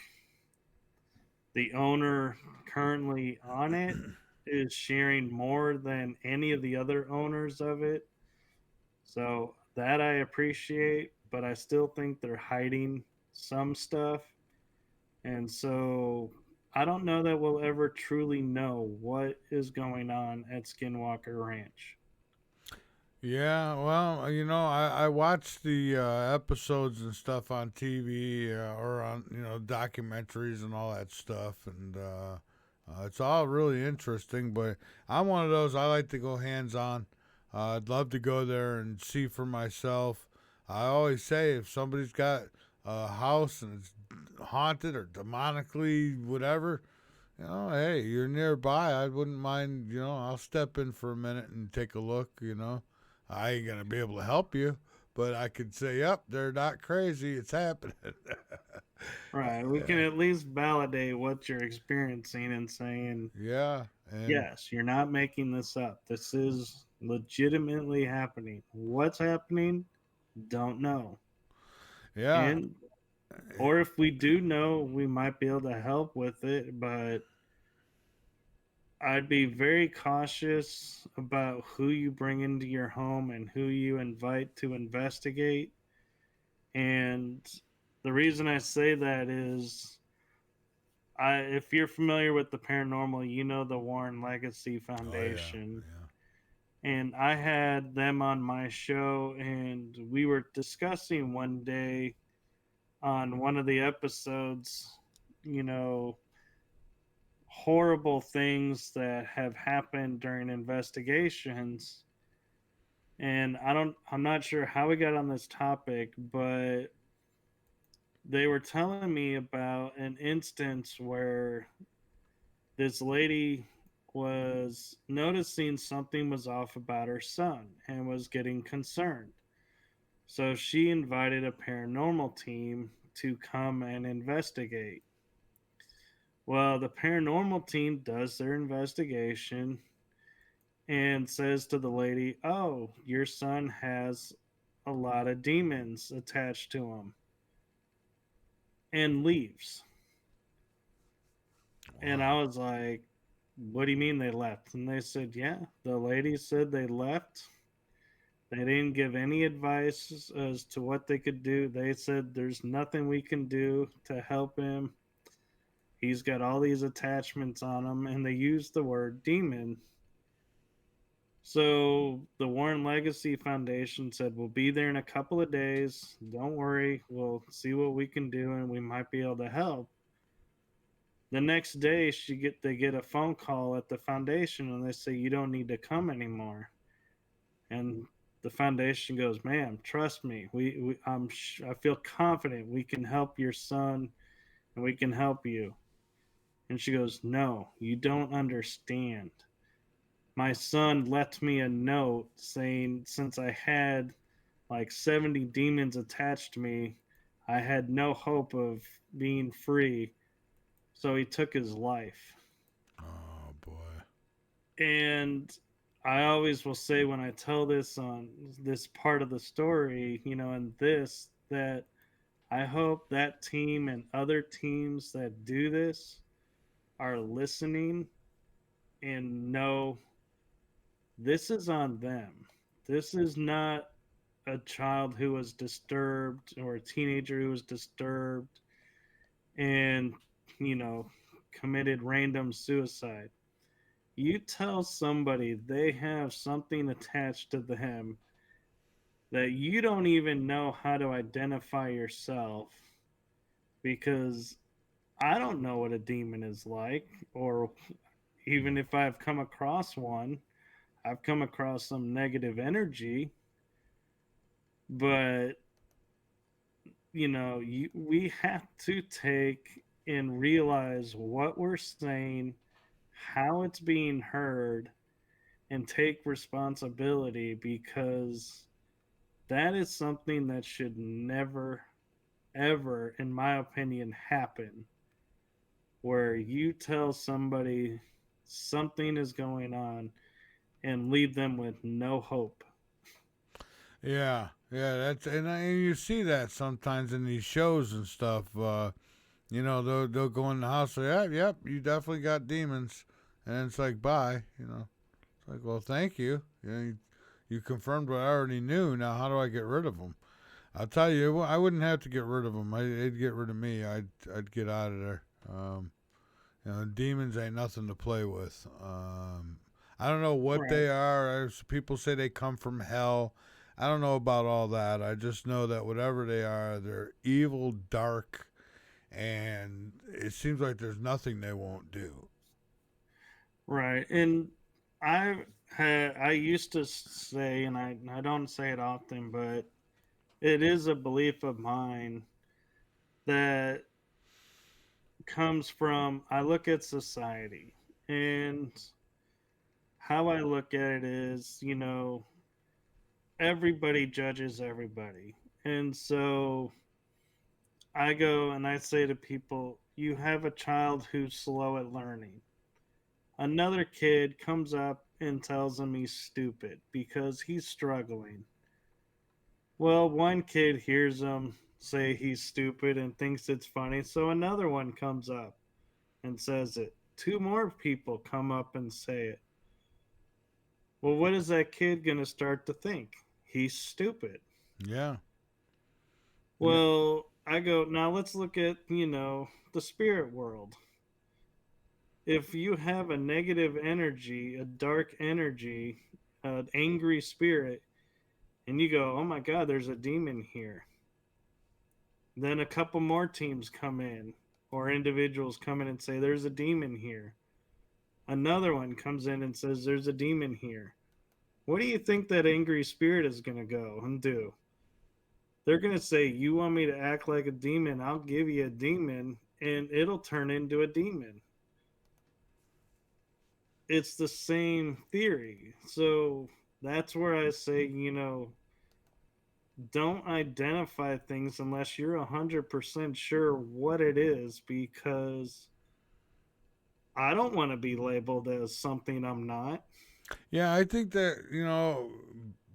the owner currently on it is sharing more than any of the other owners of it. So that I appreciate, but I still think they're hiding some stuff. And so I don't know that we'll ever truly know what is going on at Skinwalker Ranch. Yeah, well, I watch the episodes and stuff on TV or on, documentaries and all that stuff, and it's all really interesting. But I'm one of those, I like to go hands on. I'd love to go there and see for myself. I always say if somebody's got a house and it's haunted or demonically whatever, hey, you're nearby. I wouldn't mind, I'll step in for a minute and take a look, I ain't gonna be able to help you, but I could say, "Yep, they're not crazy. It's happening." Right. We can at least validate what you're experiencing and saying, Yeah, and yes, you're not making this up. This is legitimately happening. What's happening? Don't know. yeah, And or if we do know, we might be able to help with it, but I'd be very cautious about who you bring into your home and who you invite to investigate. And the reason I say that is if you're familiar with the paranormal, you know the Warren Legacy oh yeah, Foundation. yeah. And I had them on my show, and we were discussing one day on one of the episodes, you know, horrible things that have happened during investigations. And I'm not sure how we got on this topic, but they were telling me about an instance where this lady was noticing something was off about her son and was getting concerned. So she invited a paranormal team to come and investigate. Well, the paranormal team does their investigation and says to the lady, "Oh, your son has a lot of demons attached to him," and leaves. And I Wow. was like, "What do you mean they left?" And they said, "Yeah, the lady said they left. They didn't give any advice as to what they could do. They said there's nothing we can do to help him. He's got all these attachments on him," and they used the word demon. So the Warren Legacy Foundation said, "We'll be there in a couple of days. Don't worry. We'll see what we can do and we might be able to help." The next day they get a phone call at the foundation and they say, "You don't need to come anymore." And the foundation goes, "Ma'am, trust me. I feel confident we can help your son and we can help you." And she goes, "No, you don't understand. my son left me a note saying since I had like 70 demons attached to me, I had no hope of being free. So he took his life. Oh boy. And I always will say when I tell this on this part of the story, and this, that I hope that team and other teams that do this are listening and know this is on them. This is not a child who was disturbed or a teenager who was disturbed and, you know, committed random suicide. You tell somebody they have something attached to them that you don't even know how to identify yourself, because I don't know what a demon is like, or even if I've come across one, I've come across some negative energy, but we have to take and realize what we're saying, how it's being heard, and take responsibility, because that is something that should never, ever, in my opinion, happen. Where you tell somebody something is going on and leave them with no hope. Yeah, yeah, and you see that sometimes in these shows and stuff. They'll go in the house and say, "Yeah, yep, you definitely got demons," and it's like, bye. It's like, well, thank you. You confirmed what I already knew. Now, how do I get rid of them? I'll tell you, I wouldn't have to get rid of them. They'd get rid of me. I'd get out of there. Demons ain't nothing to play with. I don't know what Right. they are. People say they come from hell. I don't know about all that. I just know that whatever they are, they're evil, dark, and it seems like there's nothing they won't do. Right. And I used to say, and I don't say it often, but it is a belief of mine that comes from, I look at society, and how I look at it is, everybody judges everybody. And so I go and I say to people, you have a child who's slow at learning. Another kid comes up and tells him he's stupid because he's struggling. Well, one kid hears him say he's stupid and thinks it's funny, so another one comes up and says it. Two more people come up and say it. Well, what is that kid going to start to think? He's stupid. Yeah. Yeah. Well, I go, now let's look at, the spirit world. If you have a negative energy, a dark energy, an angry spirit, and you go, oh my God, there's a demon here. Then a couple more teams come in, or individuals come in and say, there's a demon here. Another one comes in and says, there's a demon here. What do you think that angry spirit is going to go and do? They're going to say, you want me to act like a demon? I'll give you a demon, and it'll turn into a demon. It's the same theory. So that's where I say, don't identify things unless you're 100% sure what it is, because I don't want to be labeled as something I'm not. Yeah, I think that,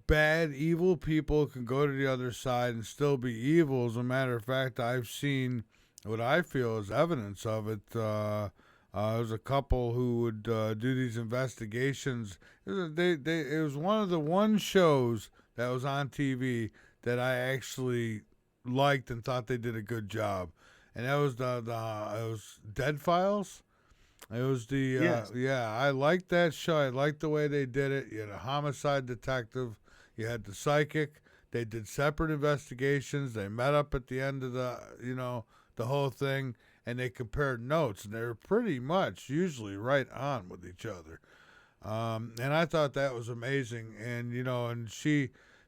bad, evil people can go to the other side and still be evil. As a matter of fact, I've seen what I feel is evidence of it. There's a couple who would do these investigations. It was one of the one shows that was on TV that I actually liked and thought they did a good job, and that was it was Dead Files. It was Yes. yeah, I liked that show. I liked the way they did it. You had a homicide detective, you had the psychic. They did separate investigations. They met up at the end of the whole thing, and they compared notes, and they were pretty much usually right on with each other. And I thought that was amazing. And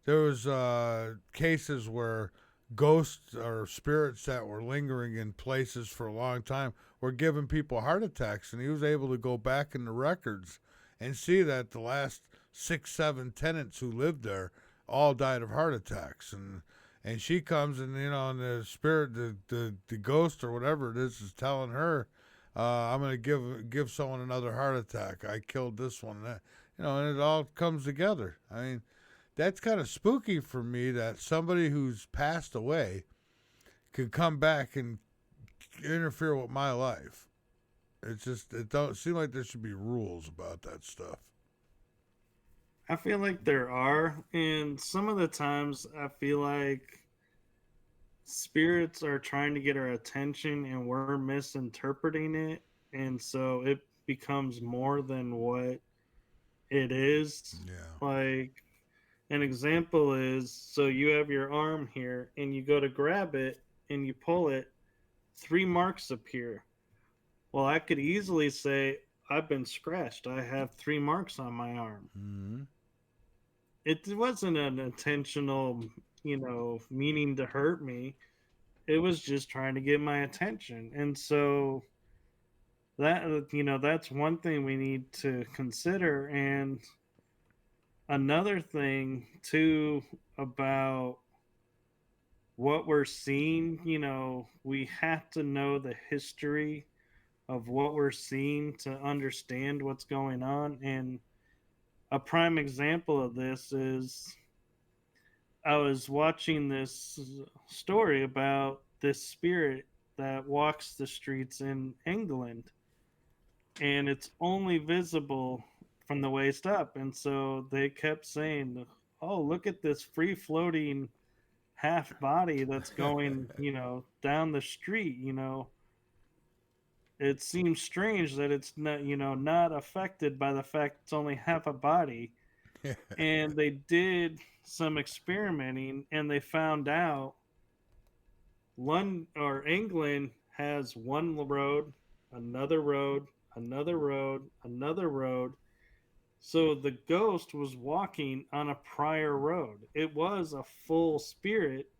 there was cases where ghosts or spirits that were lingering in places for a long time were giving people heart attacks, and he was able to go back in the records and see that the last 6, 7 tenants who lived there all died of heart attacks. And she comes and, and the spirit, the ghost or whatever it is telling her, I'm gonna give someone another heart attack. I killed this one, and that, and it all comes together. I mean, that's kind of spooky for me that somebody who's passed away could come back and interfere with my life. It don't seem like there should be rules about that stuff. I feel like there are, and some of the times I feel like spirits are trying to get our attention and we're misinterpreting it, and so it becomes more than what it is. Yeah. Like an example is, so you have your arm here and you go to grab it and you pull it, three marks appear. Well, I could easily say, I've been scratched. I have three marks on my arm. Mm-hmm. It wasn't an intentional, meaning to hurt me. It was just trying to get my attention. And so that's one thing we need to consider. And another thing too about what we're seeing, we have to know the history of what we're seeing to understand what's going on. And a prime example of this is I was watching this story about this spirit that walks the streets in England, and it's only visible from the waist up. And so they kept saying, "Oh, look at this free floating half body that's going, down the street, It seems strange that it's not affected by the fact it's only half a body." And they did some experimenting and they found out London or England has one road, another road, another road, another road. So the ghost was walking on a prior road. It was a full spirit,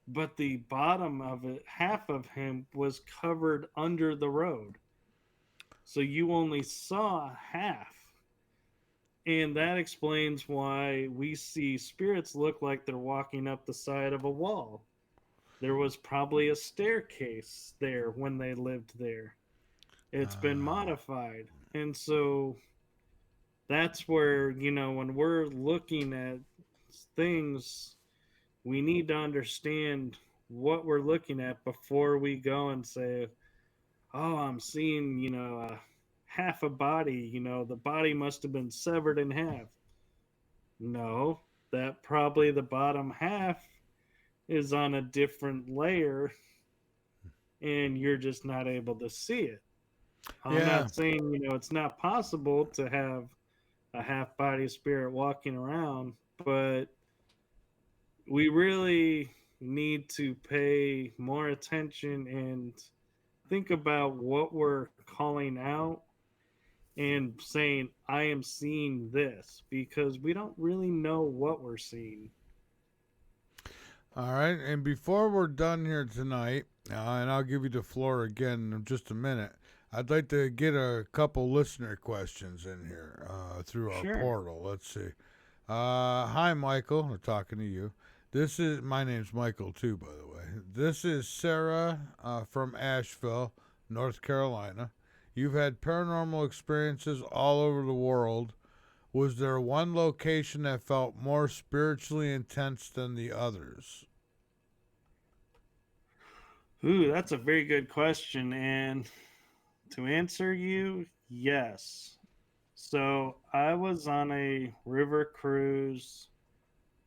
but the bottom of it, half of him was covered under the road. So you only saw half. And that explains why we see spirits look like they're walking up the side of a wall. There was probably a staircase there when they lived there. It's been modified. And so that's where, when we're looking at things, we need to understand what we're looking at before we go and say, "Oh, I'm seeing, half a body, the body must have been severed in half." No, that probably the bottom half is on a different layer and you're just not able to see it. I'm Yeah. not saying, it's not possible to have a half body spirit walking around, but we really need to pay more attention and think about what we're calling out and saying, "I am seeing this," because we don't really know what we're seeing. All right. And before we're done here tonight, and I'll give you the floor again in just a minute, I'd like to get a couple listener questions in here through our Sure. portal. Let's see. Hi, Michael. I'm talking to you. My name's Michael, too, by the way. This is Sarah from Asheville, North Carolina. You've had paranormal experiences all over the world. Was there one location that felt more spiritually intense than the others? Ooh, that's a very good question. And to answer you, yes. So I was on a river cruise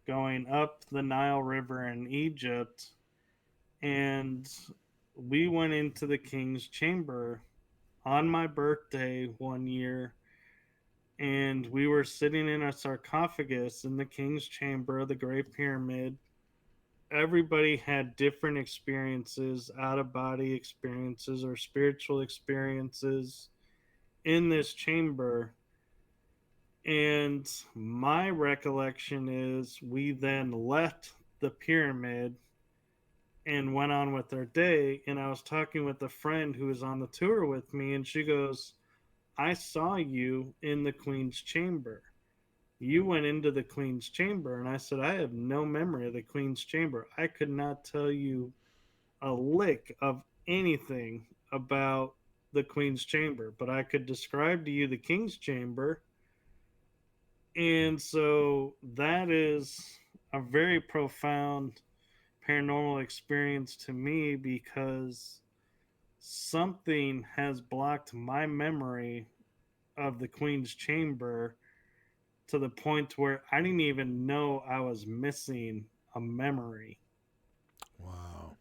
going up the Nile River in Egypt, and we went into the King's Chamber on my birthday one year, and we were sitting in a sarcophagus in the King's Chamber of the Great Pyramid. Everybody had different experiences, out of body experiences, or spiritual experiences in this chamber. And my recollection is we then left the pyramid and went on with our day. And I was talking with a friend who was on the tour with me, and she goes, I saw you in the Queen's chamber. You went into the Queen's chamber. And I said, I have no memory of the Queen's chamber. I could not tell you a lick of anything about the Queen's chamber, but I could describe to you the King's chamber. And so that is a very profound paranormal experience to me because something has blocked my memory of the Queen's chamber to the point where I didn't even know I was missing a memory. Wow.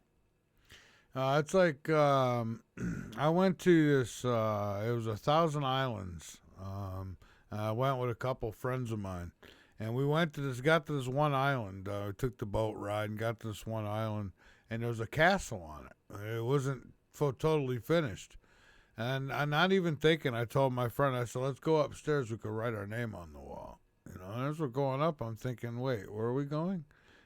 It's like I went to this. It was 1,000 Islands. I went with a couple friends of mine, and we went to this. Got to this one island. We took the boat ride and got to this one island, and there was a castle on it. It wasn't totally finished, and I'm not even thinking. I told my friend, I said, "Let's go upstairs. We could write our name on the wall." And as we're going up, I'm thinking, "Wait, where are we going?"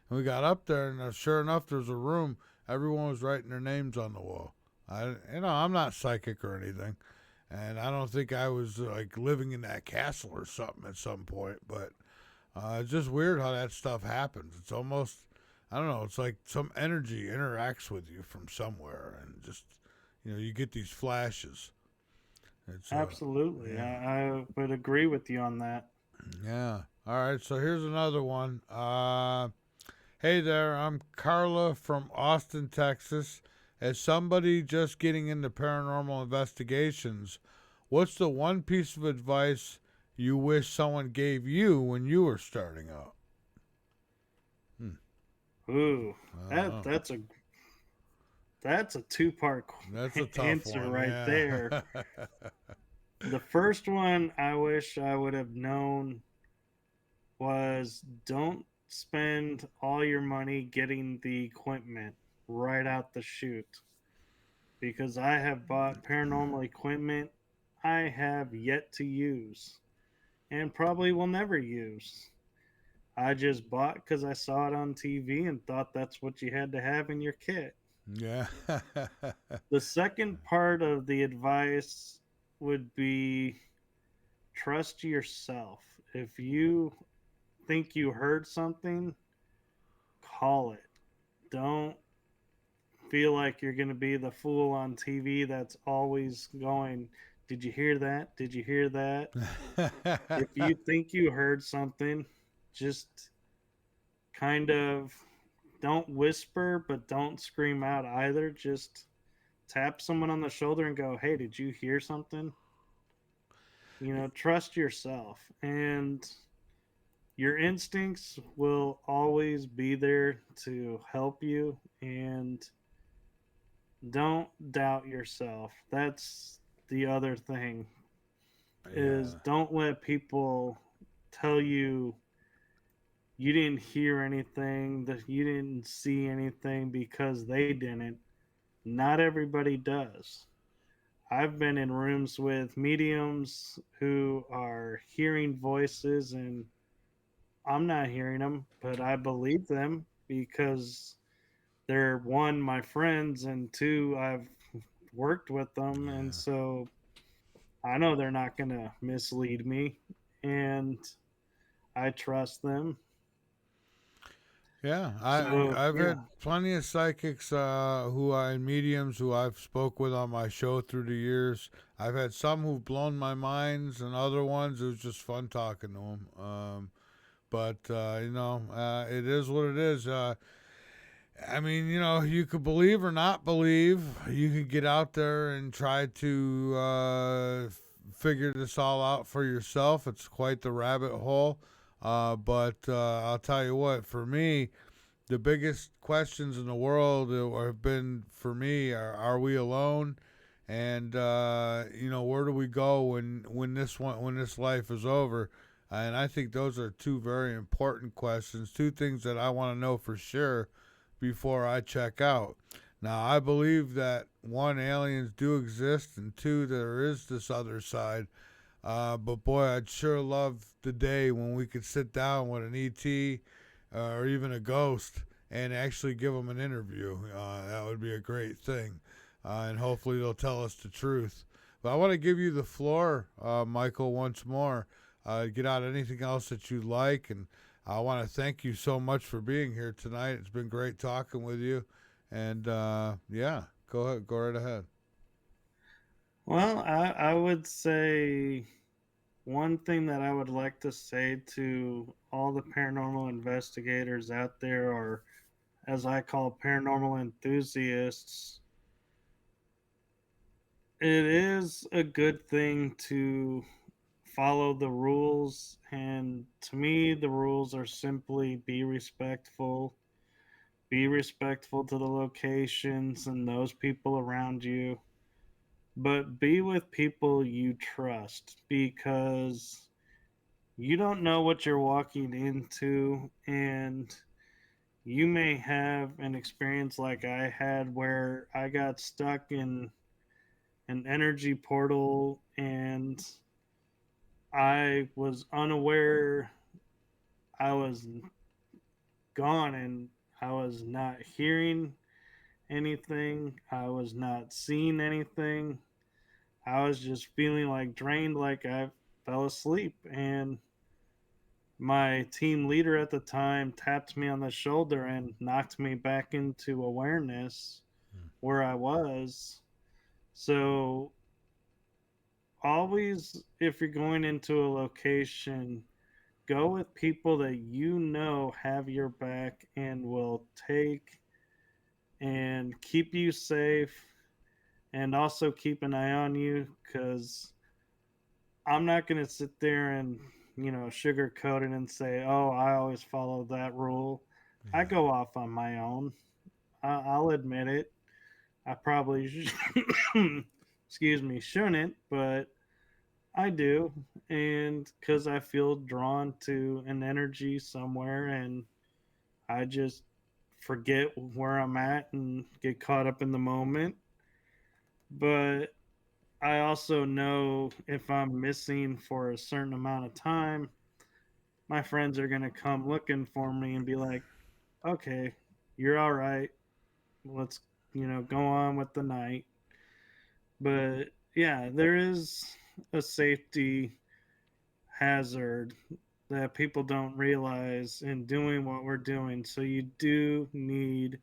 And we got up there, and sure enough, there was a room. Everyone was writing their names on the wall. I'm not psychic or anything, and I don't think I was like living in that castle or something at some point. But it's just weird how that stuff happens. It's almost, I don't know. It's like some energy interacts with you from somewhere, and just you get these flashes. It's Absolutely. yeah, I would agree with you on that. yeah. All right, so here's another one. Hey there, I'm Carla from Austin, Texas. As somebody just getting into paranormal investigations, what's the one piece of advice you wish someone gave you when you were starting out? Ooh, I don't know. that's a two-part That's a tough answer one, right there. yeah. The first one I wish I would have known was don't spend all your money getting the equipment right out the chute because I have bought paranormal equipment I have yet to use and probably will never use. I just bought because I saw it on TV and thought that's what you had to have in your kit. Yeah. The second part of the advice would be trust yourself. If you think you heard something, call it. Don't feel like you're going to be the fool on TV that's always going, did you hear that? Did you hear that? If you think you heard something, just kind of don't whisper, but don't scream out either. Just tap someone on the shoulder and go, hey, did you hear something? Trust yourself. And your instincts will always be there to help you. And don't doubt yourself. That's the other thing is Yeah. don't let people tell you you didn't hear anything, that you didn't see anything because they didn't. Not everybody does. I've been in rooms with mediums who are hearing voices and I'm not hearing them, but I believe them because they're one, my friends, and two, I've worked with them. And Yeah. so I know they're not going to mislead me and I trust them. Yeah, So, I've yeah, had plenty of psychics and mediums who I've spoke with on my show through the years. I've had some who've blown my minds, and other ones it was just fun talking to them. But it is what it is. I mean, you could believe or not believe. You could get out there and try to figure this all out for yourself. It's quite the rabbit hole. But I'll tell you what, for me, the biggest questions in the world have been for me are we alone? And where do we go when this life is over? And I think those are two very important questions, two things that I want to know for sure before I check out. Now, I believe that one, aliens do exist, and two, there is this other side. But boy, I'd sure love the day when we could sit down with an ET or even a ghost and actually give them an interview. That would be a great thing. And hopefully they'll tell us the truth. But I want to give you the floor, Michael, once more. Get out anything else that you like, and I want to thank you so much for being here tonight. It's been great talking with you, and yeah, go right ahead. Well, I would say one thing that I would like to say to all the paranormal investigators out there, or as I call paranormal enthusiasts, it is a good thing to follow the rules. And to me, the rules are simply be respectful to the locations and those people around you, but be with people you trust because you don't know what you're walking into. And you may have an experience like I had where I got stuck in an energy portal and I was unaware I was gone, and I was not hearing anything. I was not seeing anything. I was just feeling like drained, like I fell asleep. And my team leader at the time tapped me on the shoulder and knocked me back into awareness where I was. So, always, if you're going into a location, go with people that you know have your back and will take and keep you safe, and also keep an eye on you, because I'm not going to sit there and, sugarcoat it and say, oh, I always follow that rule. I go off on my own. I'll admit it. I probably, excuse me, shouldn't, but I do. And because I feel drawn to an energy somewhere, and I just forget where I'm at and get caught up in the moment. But I also know if I'm missing for a certain amount of time, my friends are going to come looking for me and be like, okay, you're all right. Let's, go on with the night. But yeah, there is a safety hazard that people don't realize in doing what we're doing. So you do need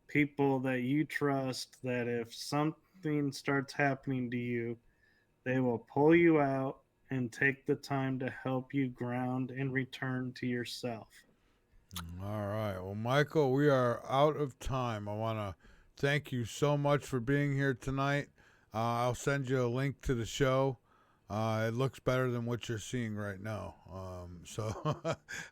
people that you trust, that if something starts happening to you, they will pull you out and take the time to help you ground and return to yourself. All right. Well, Michael, we are out of time. I want to thank you so much for being here tonight. I'll send you a link to the show. It looks better than what you're seeing right now.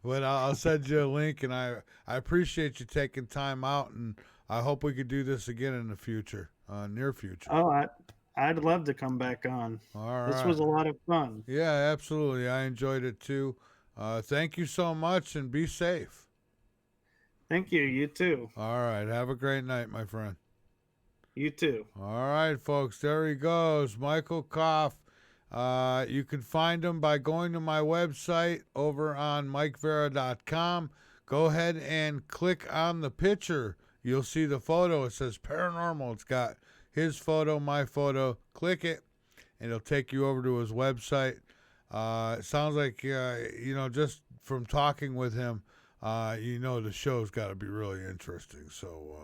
But I'll send you a link, and I appreciate you taking time out, and I hope we could do this again in the future, near future. Oh, I'd love to come back on. All This right. was a lot of fun. Yeah, absolutely. I enjoyed it too. Thank you so much, and be safe. Thank you. You too. All right. Have a great night, my friend. You too. All right, folks. There he goes, Michael Kopf. You can find him by going to my website over on MikeVara.com. Go ahead and click on the picture. You'll see the photo. It says paranormal. It's got his photo, my photo. Click it, and it'll take you over to his website. It sounds like, just from talking with him, the show's got to be really interesting. So,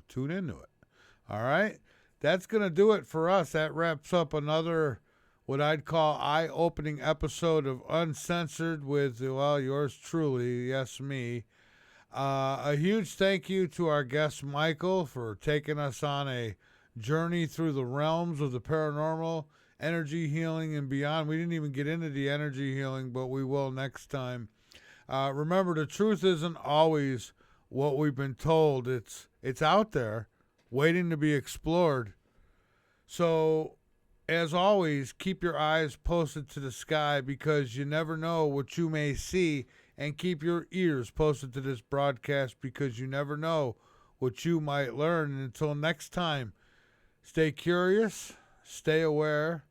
tune into it. All right. That's going to do it for us. That wraps up another, what I'd call, eye-opening episode of Uncensored with, yours truly, yes, me. A huge thank you to our guest, Michael, for taking us on a journey through the realms of the paranormal, energy healing, and beyond. We didn't even get into the energy healing, but we will next time. Remember, the truth isn't always what we've been told. It's out there, waiting to be explored. So, as always, keep your eyes posted to the sky, because you never know what you may see, and keep your ears posted to this broadcast, because you never know what you might learn. And until next time, stay curious, stay aware,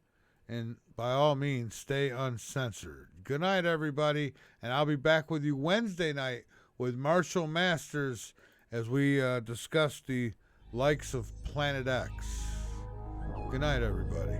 and by all means, stay uncensored. Good night, everybody, and I'll be back with you Wednesday night with Marshall Masters as we discuss the likes of Planet X. Good night, everybody.